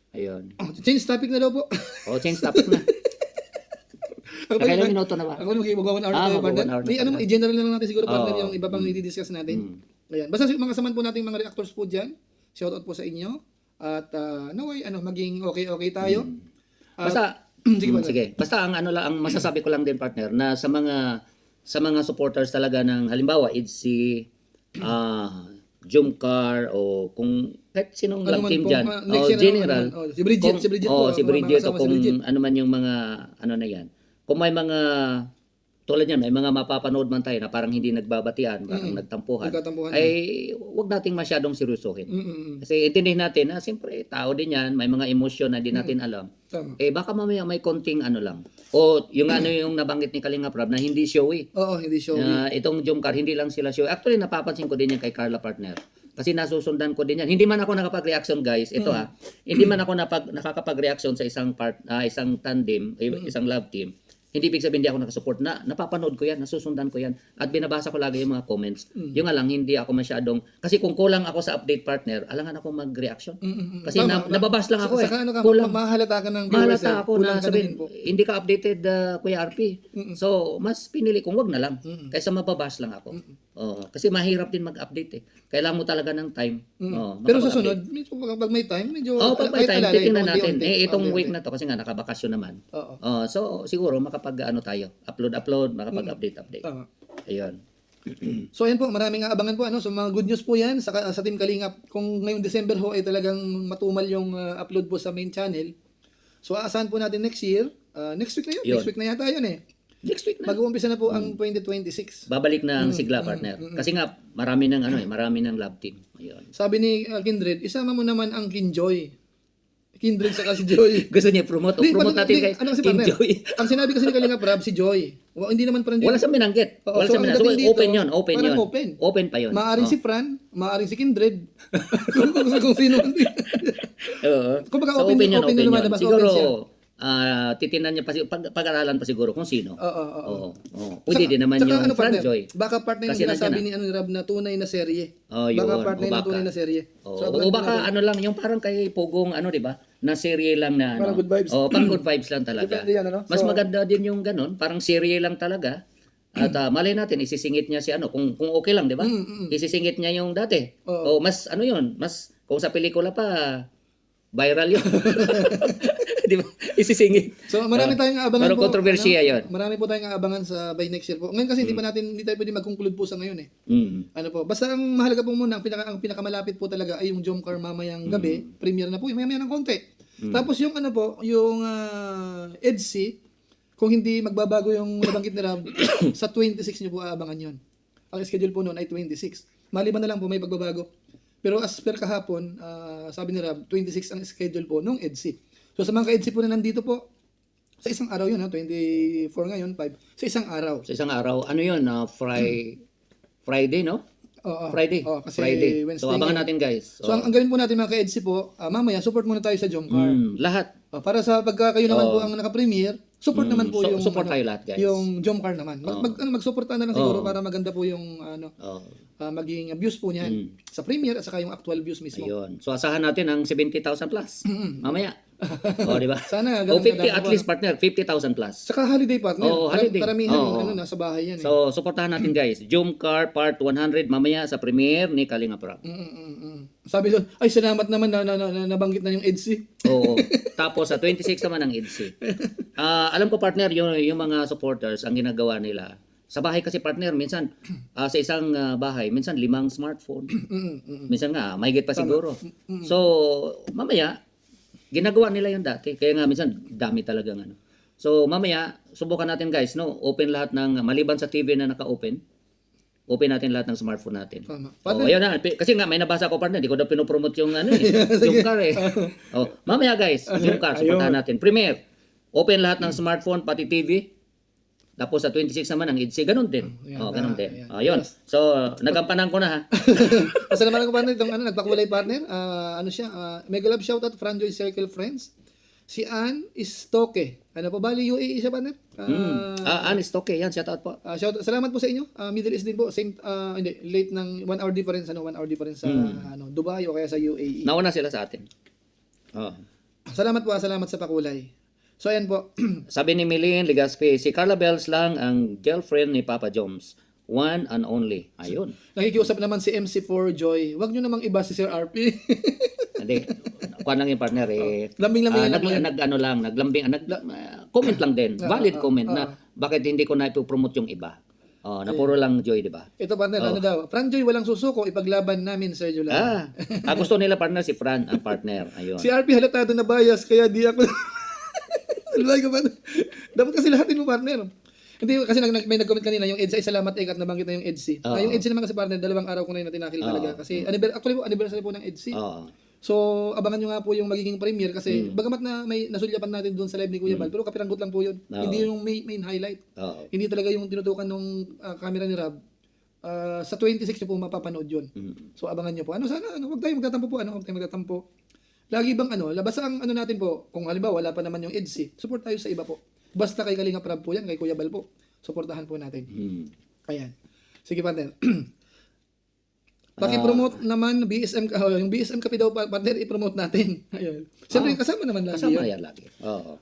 Ayun. Change topic na daw po. Change topic na. Nakailang minuto na ba? Ako mag-1 hour tayo, partner. I-general na lang natin siguro, partner, yung iba pang i-discuss natin. Ayan. Basta mga saman po natin mga reactors po dyan. Shoutout po sa inyo. At naway, maging okay tayo. Basta, sige. Basta ang masasabi ko lang din, partner, na sa mga supporters talaga ng, halimbawa, it's si Jomcar o kung kahit sinong love team dyan. General. Si Bridget. Si Bridget o kung ano man yung mga na yan. Kung may mga tulad yan, may mga mapapanood man tayo na parang hindi nagbabatian, parang nagtampuhan, ay wag nating masyadong seryosohin. Kasi intindihin natin na siyempre tao din yan, may mga emosyon na hindi natin alam. Baka mamaya may konting lang. O yung yung nabanggit ni Kalinga Prab na hindi showy. Oo, hindi showy. Itong Jomcar, hindi lang sila showy. Actually, napapansin ko din yan kay Carla Partner. Kasi nasusundan ko din yan. Hindi man ako nakapag-reaction, guys. Ito hindi man ako nakakapag-reaction sa isang tandem, isang love team. Hindi ibig sabihin hindi ako nakasupport. Napapanood ko yan, nasusundan ko yan. At binabasa ko lagi yung mga comments. Yung nga lang, hindi ako masyadong... Kasi kung kulang ako sa update partner, alangan ako mag-reaction. Kasi Tama. nababas lang ako Saka ano ka, Kulang. mahalata ka ng viewers. Mahalata ako Kulang na ka na sabihin, din po. hindi ka updated, Kuya RP. So, mas pinili kong wag na lang. Kaysa mababas lang ako. Kasi mahirap din mag-update eh. Kailangan mo talaga ng time. Pero sa makapag-update. sunod, medyo pag may time, medyo... Pag may kahit time, alalay, titingnan natin. unti-unti. Itong Unti-unti. week na to, kasi nga nakabakasyon naman. Oo. So, siguro makapag-ano tayo. Upload, makapag-update. Tama. Ayun. So ayan po, maraming aabangan po ano. So mga good news po 'yan sa Team Kalingap. Kung ngayong December ho ay talagang matumal yung upload po sa main channel. So aasahan po natin next year. Next week na yun. Yun. Next week na yata yun eh. Next week na. Mag-uumpisa na po ang 2026. Babalik na ang sigla partner. Kasi nga, marami ng love team. Ayun. Sabi ni Kindred, isama mo naman ang Kinjoy. Kindred saka si Joy. Gusto niya promote natin guys. Ano kasi partner? Enjoy. Ang sinabi kasi ni Kalingap Rab, si Joy. Hindi naman parang Wala sa minanggit. Oo, Wala so sa ang minanggit. dating dito, Open yun. parang open. Open pa yun. Maaring si Fran, maaring si Kindred. kung sino man din. Oo. Kumbaga, So, open yun. na lumalabas, Siguro, open siya. titinan niya pag-aralan pa siguro kung sino. Oo. Pwede din naman yung partner, Franjoy. baka partner Kasi yung nandiyan sinasabi ni Rab na tunay na serye. Yun. Baka partner O na baka. tunay na serye. O abangan baka natin. ano lang, yung parang kay Pogong, di ba? Na serye lang na, Parang good vibes. Pang good vibes lang talaga. Depende yan, ano? Mas So, maganda din yung ganun, parang serye lang talaga. At malay natin, isisingit niya si kung okay lang, di ba? Isisingit niya yung dati. Oo. O mas, mas, kung sa pelikula pa, viral yun. Di ba? Isisingit. So marami tayong aabangan Parang po. kontrobersiya yun. Marami po tayong aabangan sa by next year po. Ngayon kasi hindi tayo pwede mag-conclude po sa ngayon eh. Ano po, basta ang mahalaga po muna, ang pinakamalapit po talaga ay yung Jomcar mamayang gabi, premiere na po, maya ng konti. Tapos yung yung EDC, kung hindi magbabago yung nabanggit ni Rab, sa 26 niyo po aabangan yon. Ang schedule po noon ay 26. Maliban na lang po may pagbabago. Pero as per kahapon, sabi ni Rab, 26 ang schedule po nung EDC. So sa mga ka-EDC po na nandito po, sa isang araw yun, 24 ngayon, 5. Sa isang araw. Sa isang araw, ano yun? Friday, no? Oo. Friday. Oo, kasi Friday. Wednesday So, abangan ngayon. natin, guys. So ang gawin po natin mga ka-EDC po, mamaya support muna tayo sa Jomcar. Lahat. Para sa pagka kayo naman po ang naka-premiere, support naman po yung support tayo lahat, guys. yung Jomcar naman. Mag-support na lang siguro para maganda po yung Oh. maging views po niyan sa premiere at saka yung actual views mismo. Ayun. So, asahan natin ang 70,000 plus. Mamaya. Di ba? Sana O, ganun 50 kadami at po, least, partner. 50,000 plus. Saka holiday partner. Holiday. Karamihan nasa bahay yan. So, supportahan natin, guys. Jomcar Part 100 mamaya sa premiere ni Kalinga Prab. Sabi doon, ay salamat naman na nabanggit na yung EDC. Oo. Tapos, sa 26 naman ang EDC. Alam ko, partner, yung mga supporters, ang ginagawa nila, sa bahay kasi partner, minsan sa isang bahay, minsan 5 smartphone. Minsan nga, mahigit pa siguro. So, mamaya, ginagawa nila yung dati. Kaya nga minsan, dami talagang ano. So, mamaya, subukan natin guys, no? Open lahat ng, maliban sa TV na naka-open, open natin lahat ng smartphone natin. Tama. Ayun na. Kasi nga, may nabasa ko partner, hindi ko na pinopromote yung Jomcar eh. Mamaya guys, Jomcar, supportahan natin. Premiere, open lahat ng smartphone, pati TV. Tapos sa 26 naman ang EDC, ganun din. Ganun din. Ayun. So, nagampanan ko na ha. Pasalamatan ko partner itong nagpakulay partner. Mega love shoutout Franjoy Circle Friends. Si Ann Istoke. Ano po bali UAE siya partner? Honest, okay. Yan, shout out po. Salamat po sa inyo. Middle East din po. Same hindi late ng 1 hour difference 1 hour difference sa Dubai o kaya sa UAE. Nauna sila sa atin. Salamat po, salamat sa pakulay. So ayan po. Sabi ni Milene Legaspi, si Carla Bells lang ang girlfriend ni Papa Joms. One and only. Ayun. Nakikiusap naman si MC4 Joy. Huwag nyo namang iba si Sir RP. Hindi. Kuha lang yung partner eh. Lambing-lambing lang po yan. Comment lang din. Valid comment na bakit hindi ko na ipopromote yung iba. Na puro lang Joy, di ba? Ito partner, ano daw? Fran Joy, walang susuko, ipaglaban namin, Sir Julan. Gusto nila partner si Fran ang partner. Ayun. Si RP halatado na bias, kaya di ako... Alay ka ba? Dapat kasi lahatin mo, partner. Hindi, kasi may nag-comment kanina, yung EDC ay salamat at nabanggit na yung EDC. Yung EDC naman kasi partner, 2 araw ko na yun na tinakil talaga. Kasi actually po, anniversary po ng EDC. So, abangan nyo nga po yung magiging premiere kasi bagamat na may nasulyapan natin doon sa live ni Kuya Bal, pero kapiranggot lang po yun. Hindi yung main highlight. Hindi talaga yung tinutukan ng camera ni Rab. Sa 26 nyo po mapapanood yun. So, abangan nyo po. Huwag tayo magtatampo po. Huwag tayo magtatampo. Lagi bang basta ang natin po, kung halimbawa wala pa naman yung EDC, support tayo sa iba po. Basta kay Kalinga Prab po yan, kay Kuya Bal po. Suportahan po natin. Ayan. Sige, partner. Paki-promote naman BSM, yung BSM Kape daw, partner, i-promote natin. Ayan. Siyempre, kasama naman lagi Kasama yun. yan lagi. Oo.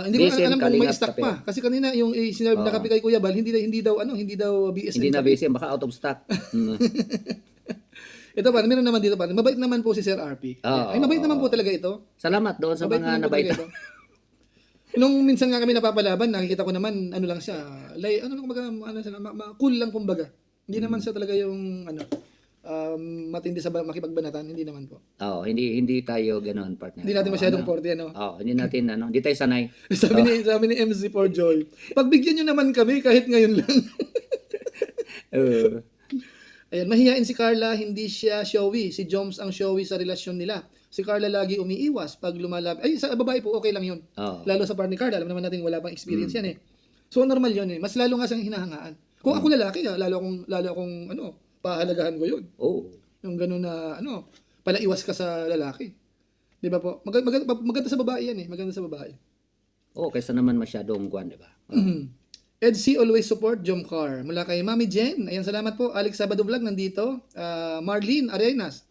Hindi ko BSM alam kung may Kalingap stock Kape. pa. Kasi kanina yung sinabi na kape kay Kuya Bal, hindi daw BSM Hindi na Kape. BSM, baka out of stock. Ito pa, meron naman dito pa. Mabait naman po si Sir RP. Oo. Ay, mabait naman po talaga ito. Salamat doon sa Mabait mga naman po nabait. talaga ito. Nung minsan nga kami napapalaban, nakikita ko naman, ano lang siya, cool lang kumbaga. Hindi naman siya talaga yung, matindi sa makipagbanatan, hindi naman po. Oo, hindi tayo ganoon, partner. Hindi natin masyadong forte, ano. Oo, hindi natin, hindi tayo sanay. Sabi ni MC4 Joy, pagbigyan nyo naman kami kahit ngayon lang. Ayan, mahihain si Carla, hindi siya showy. Si Joms ang showy sa relasyon nila. Si Carla lagi umiiwas pag lumalapit. Ay, sa babae po, okay lang yun. Oo. Lalo sa part ni Carla, alam naman natin wala pang experience yan eh. So, normal yun eh. Mas lalo nga siyang hinahangaan. Kung ako lalaki, lalo akong pahalagahan ko yun. Oo. Yung gano'n na, palaiwas ka sa lalaki. Di ba po? Maganda sa babae yan eh. Maganda sa babae. Oo, kaysa naman masyadong guwan, di ba? EDC always support Jomcar. Mula kay Mami Jen. Ayan, salamat po. Alex Sabado Vlog nandito. Marlene Arenas.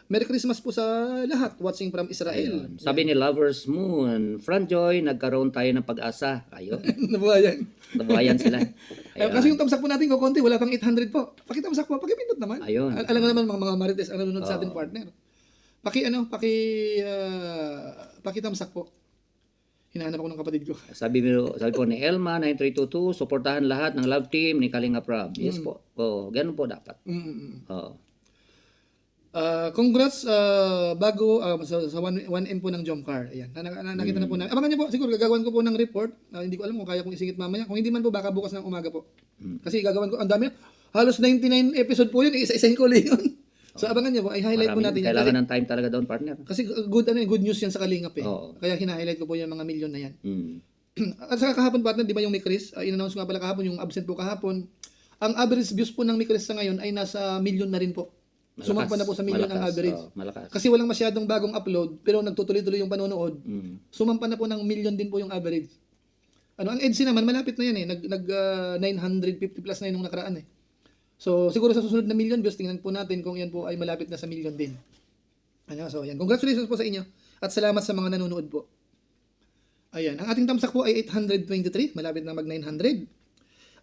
Merry Christmas po sa lahat watching from Israel. Ayun. Sabi ni Lovers Moon, Fran Joy, nagkaroon tayo ng pag-asa. Ayun. Nabuhayan. Nabuhayan sila. Ayun. Kasi yung tamsak po natin, kukunti, wala pang 800 po. Pakitamsak po, pakipindot naman. Ayun. Alam mo naman mga marites ang nanonood sa ating partner. Pakitamsak po. Hinahanap ako ng kapatid ko. Sabi po ni Elma 9322, suportahan lahat ng love team ni Kalinga Prab. Yes po. Oo, ganun po dapat. Oo. Congrats bago sa 1M po ng Jomcar. Ayan. Nakita na po na. Abangan niyo po, siguro gagawin ko po ng report. Hindi ko alam kung kaya kong isingit mamaya. Kung hindi man po, baka bukas ng umaga po. Kasi gagawin ko, ang dami. Halos 99 episode po yun. Isa-isahin ko lang yun. So abangan niyo po, ay highlight po natin yan. Kailangan ng time talaga doon, partner. Kasi good news yan sa Kalingap eh. Oo. Kaya hina-highlight ko po yung mga milyon na yan. At saka kahapon partner, di ba yung Mikris? In-announce nga pala kahapon, yung absent po kahapon. Ang average views po ng Mikris sa ngayon ay nasa milyon na rin po. Sumampa na po sa milyon ang average. Malakas. Kasi walang masyadong bagong upload, pero nagtutuloy-tuloy yung panonood. Sumampa na po ng milyon din po yung average. Ang EDC naman, malapit na yan eh. Nag 950 plus na yun nung nakaraan eh. So, siguro sa susunod na milyon views, tingnan po natin kung yan po ay malapit na sa milyon din. So, ayan. Congratulations po sa inyo. At salamat sa mga nanonood po. Ayan. Ang ating tamsak po ay 823. Malapit na mag 900.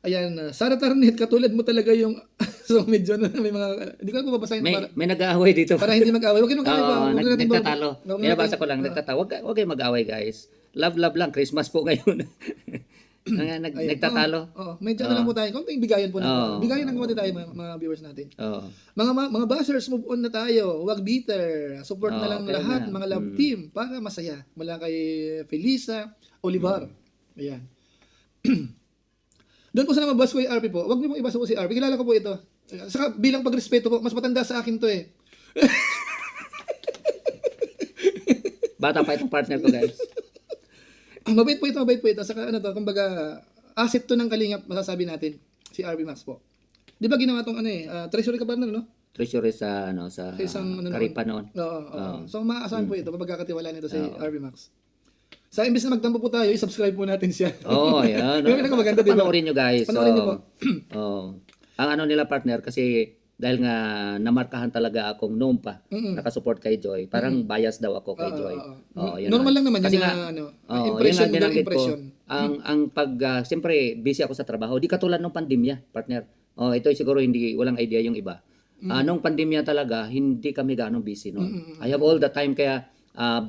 Ayan. Sara Tarnet, katulad mo talaga yung... So, medyo na may mga... Hindi ko na po babasahin. May nag-aaway dito. Para hindi mag-away. Huwag kayong mag-away. Nagtatalo. Binabasa ko lang, nagtatalo. Huwag kayong mag-away, guys. Love lang. Christmas po ngayon. Nagtatalo. Medyo na lang po tayo. Konting bigayan po na. Bigayan ng konti tayo mga viewers natin. Mga bashers, move on na tayo. Huwag bitter. Support na lang lahat, mga love team, para masaya. Mula kay Felisa Olivar. Ayan. Doon po sa namabas ko yung RP po. Huwag niyo pong ibasa po si RP. Kilala ko po ito. Saka bilang pagrespeto po, mas matanda sa akin to eh. Bata pa itong partner ko, guys. Mabait po ito. Saka kumbaga, asset to ng Kalingap, masasabi natin. Si RP Max po. Di ba ginawa tong treasury ka partner, no? Treasury sa isang Karipa noon. Oo. So, maasahan po ito, mapagkakatiwalaan nito si RP Max. Sa imbes na magtampo po tayo, i-subscribe po natin siya. Yan. Yung pinakamaganda, diba? Panoorin nyo, guys. Panoorin nyo po. Ang nila partner, kasi dahil nga namarkahan talaga akong noon pa, nakasupport kay Joy. Parang bias daw ako kay Joy. Normal lang naman kasi yun impression, yun ang impression. Ang siyempre, busy ako sa trabaho. Di katulad ng pandemya, partner. Ito siguro walang idea yung iba. Nung pandemya talaga, hindi kami gaano busy noon. I have all the time, kaya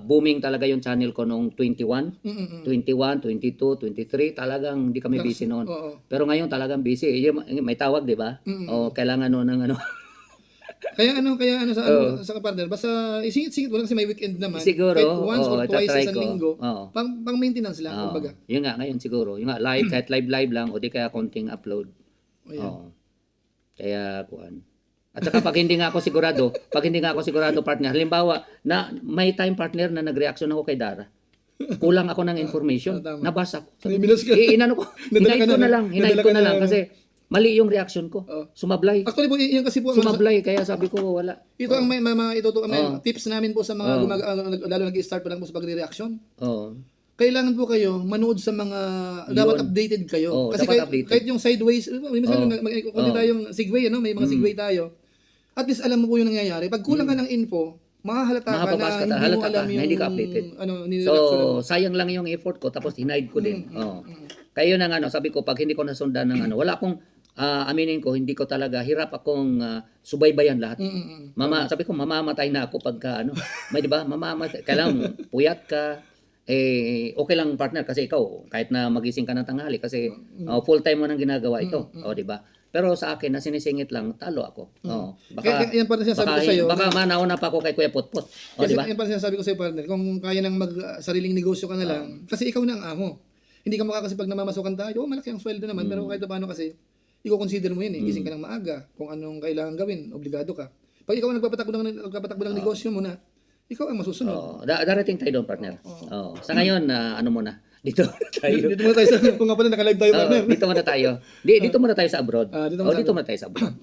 booming talaga yung channel ko noong 21, 22, 23, talagang hindi kami busy noon. Pero ngayon talagang busy. May tawag, 'di ba? Kailangan ng Kaya sa partner, basta isingit-singit mo lang kasi may weekend naman. Siguro, kahit once or twice sa linggo, Oo. pang maintenance lang, kumbaga. Yun nga, ngayon siguro. Yung nga, live, kahit live lang, o di kaya konting upload. Kaya, At saka pag hindi nga ako sigurado, partner, halimbawa, na may time partner na nag-reaction ako kay Dara. Kulang ako ng information. Nabasa ko. Inano ko. Hinahid ko na lang kasi mali yung reaction ko. Sumablay. Actually po, yan kasi po. Sumablay, kaya sabi ko wala. Ito ang may tips namin po sa mga lalo nag-i-start pa lang po sa pagre-reaction. kailangan po kayo manood sa mga dapat updated kayo. Oo, Kasi dapat kahit, updated. kahit yung sideways, minsan kundi tayong segue, ano, may mga segue tayo. At least alam mo po yung nangyayari. Pag kulang ka ng info, mahahalata ka Mapapas na ka, hindi mo halata alam ka, yung na hindi ka updated. ano, So, nireaction mo. sayang lang yung effort ko tapos hinide ko din. Kaya yun ang ano, sabi ko pag hindi ko nasundan ng ano, wala akong aminin ko, hindi ko talaga hirap akong subaybayan lahat. Sabi ko mamamatay na ako pagka ano, may 'di ba? Mamamatay. Kailangan puyat ka. Okay lang partner kasi ikaw kahit na magising ka ng tanghali kasi full time mo nang ginagawa ito. 'Di ba? Pero sa akin na sinisingit lang, talo ako. Kaya yan pa rin sinasabi ko sa'yo. Baka manauna pa ako kay Kuya Potpot. Kasi Di ba? yan pa rin sinasabi ko sa'yo, partner. Kung kaya nang sariling negosyo ka na lang, kasi ikaw na ang amo. Hindi ka makakasi pag namamasukan tayo, malaki ang sweldo naman, pero kahit paano kasi, i-consider mo yun eh. Gising ka ng maaga, kung anong kailangan gawin, obligado ka. Pag ikaw ang nagpapatakbo ng negosyo mo na, ikaw ang masusunod. Darating tayo doon, partner. Sa ngayon, ano muna, dito tayo. Dito muna tayo sa, kung nga pala naka-live tayo, partner. Dito muna tayo. Dito muna tayo sa abroad. Dito Muna tayo sa abroad.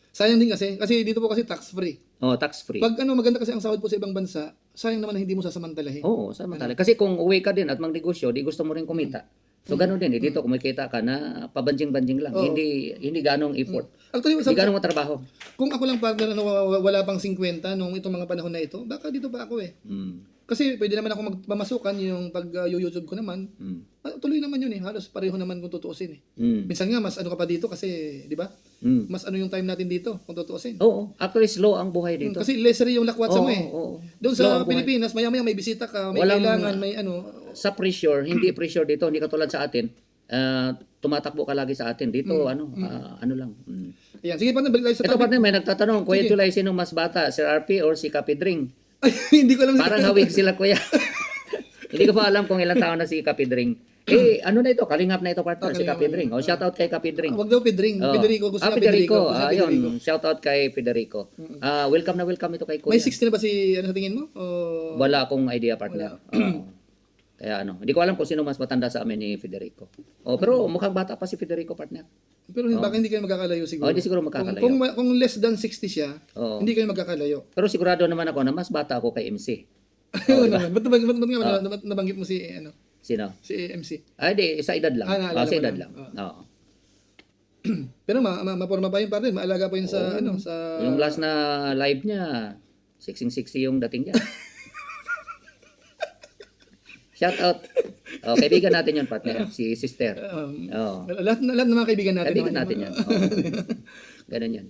Sayang din kasi dito po kasi tax-free. Tax-free. Pag maganda kasi ang sahod po sa ibang bansa, sayang naman na hindi mo sasamantalahin. Oo, samantala. Kasi kung uwi ka din at magnegosyo, di gusto mo rin kumita. So ganoon din dito kumikita ka na pabanjing-banjing lang. Hindi ganong effort. Actually, Hindi ganong trabaho. kung ako lang partner wala pang 50 nung itong mga panahon na ito, baka dito pa ako eh. Kasi pwede naman ako magpamasukan yung pag YouTube ko naman. Tuloy naman yun eh. Halos pareho naman kung tutuusin eh. Minsan nga mas ano ka pa dito kasi, di ba? Mas ano yung time natin dito kung tutuusin. Oo, actually slow ang buhay dito. Kasi lesser yung lakwatsa mo eh. Doon sa Pilipinas, maya-maya may bisita ka, may kailangan, may ano. Sa pressure, hindi pressure dito, hindi katulad sa atin. Tumatakbo ka lagi sa atin. Dito, ano lang. Ayan, sige partner, balik tayo sa Ito partner, may nagtatanong, Kuya July, sinong mas bata, Sir RP or si Kapidring? Hindi ko alam. Parang hawig sila, Kuya. Hindi ko pa alam kung ilang taon na si Kapidring. Ano na ito? Kalingap na ito, partner, si Kapidring. Shout out kay Kapidring. Wag daw Pedring. Federico, gusto niya Federico. Ayun, shout out kay Federico. Welcome na welcome ito kay Kuya. May 60 na ba si, ano sa tingin mo? Wala akong idea, partner. Kaya hindi ko alam kung sino mas matanda sa amin ni Federico. Pero mukhang bata pa si Federico, partner. Pero baka hindi kayo magkakalayo siguro. Hindi siguro magkakalayo. Kung less than 60 siya, hindi kayo magkakalayo. Pero sigurado naman ako na mas bata ako kay MC. Naman. Ba't nabanggit mo si, ano? Sino? Si MC. Di, sa edad lang. Sa edad lang. Pero maporma pa yun pa rin. Maalaga pa yun sa, ano, sa... Yung last na live niya, 1660 yung dating niya. Shout out. Kaibigan natin yun, partner. Si sister. Lahat ng mga kaibigan natin. Kaibigan natin yan. Ganun yan.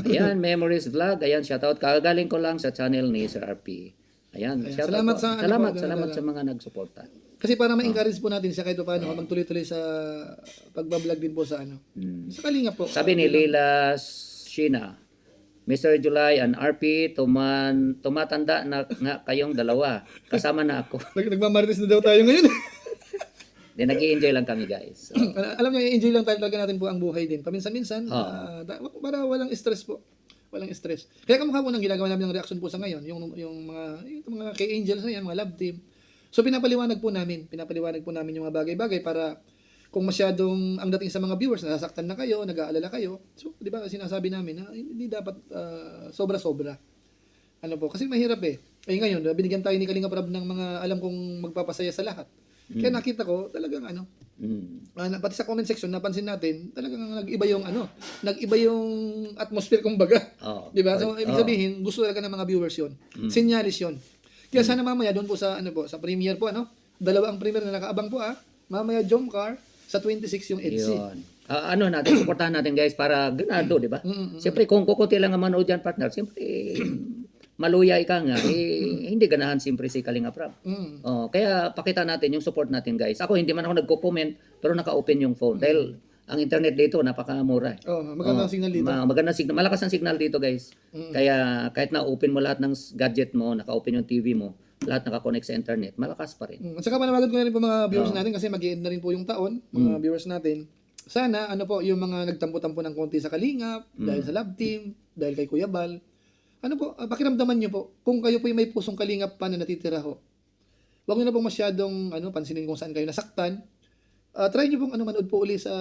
Ayan, Memories Vlog. Ayan, shout out. Kagagaling ko lang sa channel ni Sir RP. Ayan, shout out. Salamat sa mga nagsuporta. Kasi para ma-encourage po natin siya kahit paano magtuloy-tuloy sa pagbablog din po sa ano. Sa Kalinga po. Sabi ni Leila Sheena, Mr. July and RP, tumatanda na nga kayong dalawa. Kasama na ako. Nagmamarites na daw tayo ngayon. Nag-i-enjoy lang kami, guys. Alam niyo, i-enjoy lang tayo talaga natin po ang buhay din. Paminsan-minsan, para walang stress po. Walang stress. Kaya kamukha po nang ginagawa namin ng reaction po sa ngayon, yung mga kay Angels na yan, mga love team. So pinapaliwanag po namin yung mga bagay-bagay para kung masyadong ang dating sa mga viewers, nasasaktan na kayo, nag-aalala kayo. So, di ba, sinasabi namin na hindi dapat sobra-sobra. Ano po, kasi mahirap eh. Ngayon, binigyan tayo ni Kalinga Prab ng mga alam kong magpapasaya sa lahat. Kaya nakita ko, talagang pati sa comment section, napansin natin, talagang nag-iba yung atmosphere kumbaga. Di ba? So, ibig sabihin, gusto talaga ng mga viewers yun. Sinyalis yun. Kaya sana mamaya doon po sa premiere po, dalawa ang premiere na nakaabang po mamaya Jomcar, sa 26 yung EDC. Natin, supportahan natin guys para ganado, di ba? Siyempre, kung kukunti lang ang manood yan, partner, siyempre, maluya ka nga, hindi ganahan siyempre si Kalinga Prab. Kaya pakita natin yung support natin guys. Ako, hindi man ako nagko-comment, pero naka-open yung phone. Dahil ang internet dito, napakamura. Maganda ang signal dito. Maganda signal. Malakas ang signal dito guys. Kaya kahit na-open mo lahat ng gadget mo, naka-open yung TV mo, lahat naka-connect sa internet, malakas pa rin. At saka panawagan ko na rin po mga viewers natin kasi mag-i-end na rin po yung taon, mga viewers natin. Sana, yung mga nagtampo-tampo ng konti sa Kalingap, dahil sa Love Team, dahil kay Kuya Bal, pakiramdaman nyo po, kung kayo po may pusong Kalingap pa na natitira ho, huwag nyo na pong masyadong, pansinin kung saan kayo nasaktan. Try nyo pong manood po uli sa,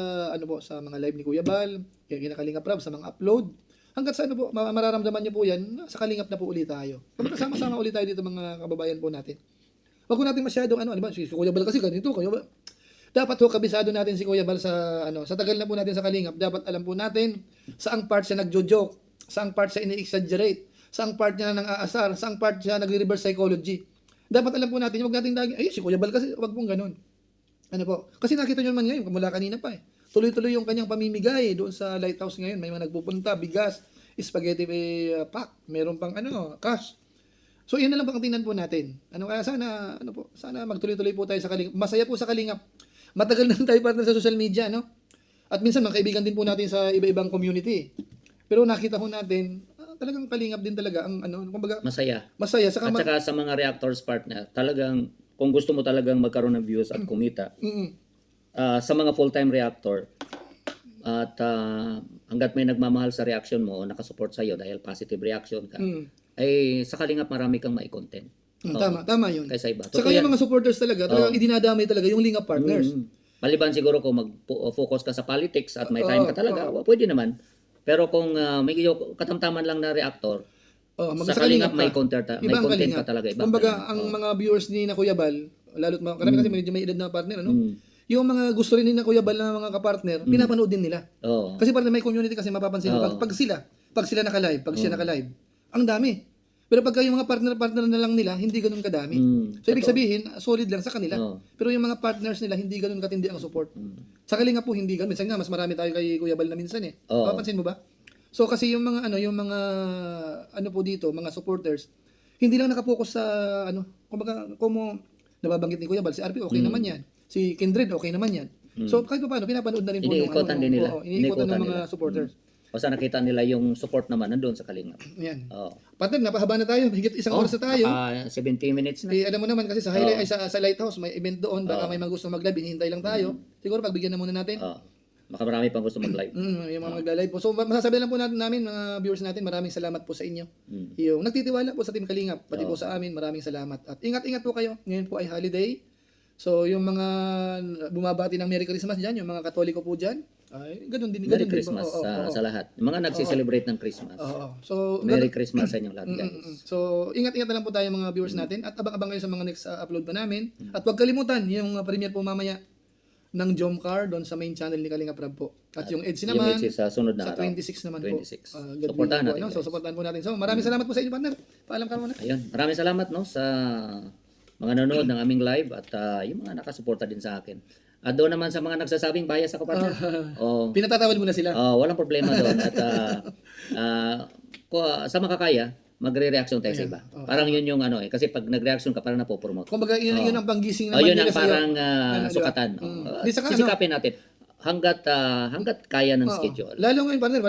sa mga live ni Kuya Bal, yung Kalingap Prab, sa mga upload. hanggat sa ano po, mararamdaman niyo po yan, sa kalingap na po ulit tayo. Magkasama-sama ulit tayo dito mga kababayan po natin. Wag ko natin masyadong ano ba, si Kuya Bal kasi ganito, Kuya Bal. Dapat ho kabisado natin si Kuya Bal sa sa tagal na po natin sa kalingap, dapat alam po natin saang part siya nagjo-joke, saang part siya ini-exaggerate, saang part niya nang aasar, saang part siya nagre-reverse psychology. Dapat alam po natin, wag nating lagi, ay si Kuya Bal kasi wag pong ganoon. Ano po? Kasi nakita niyo naman ngayon, mula kanina pa eh. Tuloy-tuloy yung kanyang pamimigay doon sa lighthouse ngayon. May mga nagpupunta, bigas, spaghetti pack, meron pang cash. So, yan na lang po ang tingnan po natin. Kaya sana, sana magtuloy-tuloy po tayo sa kalingap. Masaya po sa kalingap. Matagal na tayo partner sa social media, no? At minsan, mga kaibigan din po natin sa iba-ibang community. Pero nakita po natin, talagang kalingap din talaga ang kumbaga, Masaya. masaya. Saka, At saka sa mga reactors partner, talagang kung gusto mo talagang magkaroon ng views at kumita, sa mga full-time reactor, at hanggat may nagmamahal sa reaction mo o nakasupport sa'yo dahil positive reaction ka, ay sa kalingap marami kang mai-content. Tama yun. Kaysa iba. Saka yung mga supporters talagang idinadamay talaga yung lingap partners. Maliban siguro kung mag-focus ka sa politics at may time ka talaga, pwede naman. Pero kung medyo katamtaman lang na reactor, sa kalingap may content ka talaga. Kumbaga, ang mga viewers ni na Kuya Bal, lalo't karami kasi medyo may edad na partner, yung mga gusto rin ni na Kuya Bal na mga kapartner, pinapanood din nila. Kasi partner, may community kasi mapapansin mo. Pag sila naka-live, pag siya naka-live, ang dami. Pero pagka yung mga partner na lang nila, hindi ganun kadami. So, ibig sabihin, solid lang sa kanila. Pero yung mga partners nila, hindi ganun katindi ang support. Sa kalingap po, hindi ganun. Minsan nga, mas marami tayo kay Kuya Bal na minsan eh. Mapapansin mo ba? So, kasi yung mga, po dito, mga supporters, hindi lang nakapokus sa, kumbaga, kung nababanggit ni Kuya Bal, si RP, okay naman yan. Si Kindred, okay naman yan. So, kahit pa paano, pinapanood na rin po iniikutan din nila. Iniikutan ng mga supporters. Basta nakita nila yung support naman nandun sa kalingap. Yan. Partner, napahaba na tayo. Higit isang oras na tayo. 17 minutes na. Alam mo naman kasi sa highlight, sa lighthouse, may event doon. Baka may mga gusto mag-live, hinihintay lang tayo. Siguro pagbigyan na muna natin. Baka marami pang gusto mag-live. Yung mga magla-live po. So, masasabi lang po namin, mga viewers natin, maraming salamat po sa inyo. Yung nagtitiwala po sa Team Kalingap, pati po sa amin, maraming salamat. At ingat-ingat po kayo. Ngayon po ay holiday. So, yung mga bumabati ng Merry Christmas dyan, yung mga Katoliko po dyan, ay, ganun din. Merry Christmas sa lahat. Yung mga nagsiselebrate ng Christmas. So, Merry Christmas sa inyong lahat, guys. So, ingat-ingat na lang po tayo mga viewers natin at abang-abang kayo sa mga next upload pa namin. At huwag kalimutan yung premiere po mamaya ng Jomcar doon sa main channel ni Kalinga Prab po. At yung EDSI naman, yung sa sunod na sa araw. 26 naman 26. po. Supportahan natin. So, supportahan po natin. So, maraming salamat po sa inyo, partner. Paalam ka muna. Ayun. Maraming salamat sa mga nanonood ng aming live at yung mga nakasuporta din sa akin. At doon naman sa mga nagsasabing bias ako, partner. Pinatatawad mo na sila. Walang problema doon. At sa makakaya, magre-reaction tayo sa iba. Parang yun yung kasi pag nag-reaction ka, parang napopromote. Kumbaga, yun ang panggising naman yun ang nila sa'yo. parang sukatan. Sisikapin natin. Hanggat kaya ng schedule. Lalo ngayon, partner,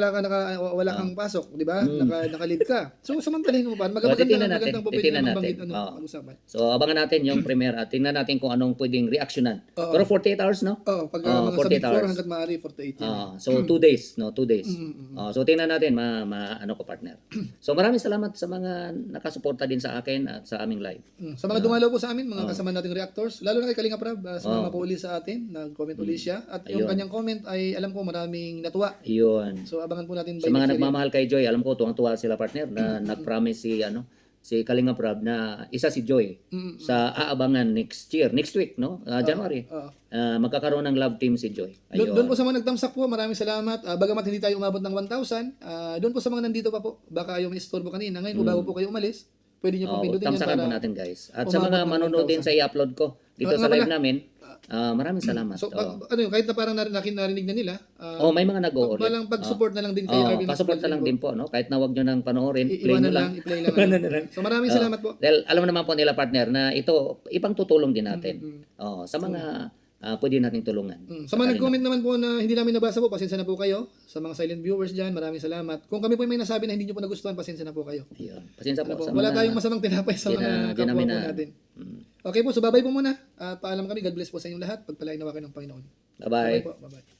wala kang pasok, di ba? Naka-leave ka. So, samantalhin mo pa. Magandang po pwede na mabanggit usapan. So, abangan natin yung premiere at tingnan natin kung anong pwedeng reactionan. Pero 48 hours, no? Pag mga sa 48 before hours. hanggat maaari, 48. So, 2 days, no? 2 days. So, tingnan natin, ko partner. So, maraming salamat sa mga nakasuporta din sa akin at sa aming live. Sa mga dumalaw po sa amin, mga kasama nating reactors, lalo na kay Kalinga Prab, sumama po uli sa atin, nag-comment uli siya. At yung kanyang comment ay alam ko maraming natuwa. Yun. So, abangan po natin. Sa mga nagmamahal kay Joy, alam ko tuwang-tuwa sila partner na nag-promise si Kalinga Prab na isa si Joy sa aabangan next week, no? January. Magkakaroon ng love team si Joy. Doon po sa mga nagtamsak po, maraming salamat. Bagamat hindi tayo umabot ng 1,000, doon po sa mga nandito pa po, baka yung istorbo kanina. Ngayon po bago po kayo umalis, pwede niyo po pindutin yan tamsakan para po natin, guys. At sa mga manonood din sa i-upload ko dito sa live namin, maraming salamat. So, kahit na parang narinig na nila, may mga nag-o-ulit. Pag-support na lang din kay RB. Pa-support na lang din po, no? Kahit na wag nyo nang panoorin, play nyo lang. I-play lang. So, maraming salamat po. Dahil alam naman po nila, partner, na ito, ipang tutulong din natin. Sa mga pwede nating tulungan. Sa mga nag-comment naman po na hindi namin nabasa po, pasensya na po kayo. Sa mga silent viewers dyan, maraming salamat. Kung kami po may nasabi na hindi nyo po nagustuhan, pasensya na po kayo. Ayun. Pasensya po. Wala tayong masamang tinapay sa mga kapwa po natin. Okay po, so babay po muna. Paalam kami. God bless po sa inyong lahat. Pagpalain nawa kayo ng Panginoon. Bye-bye. Bye po. Bye-bye.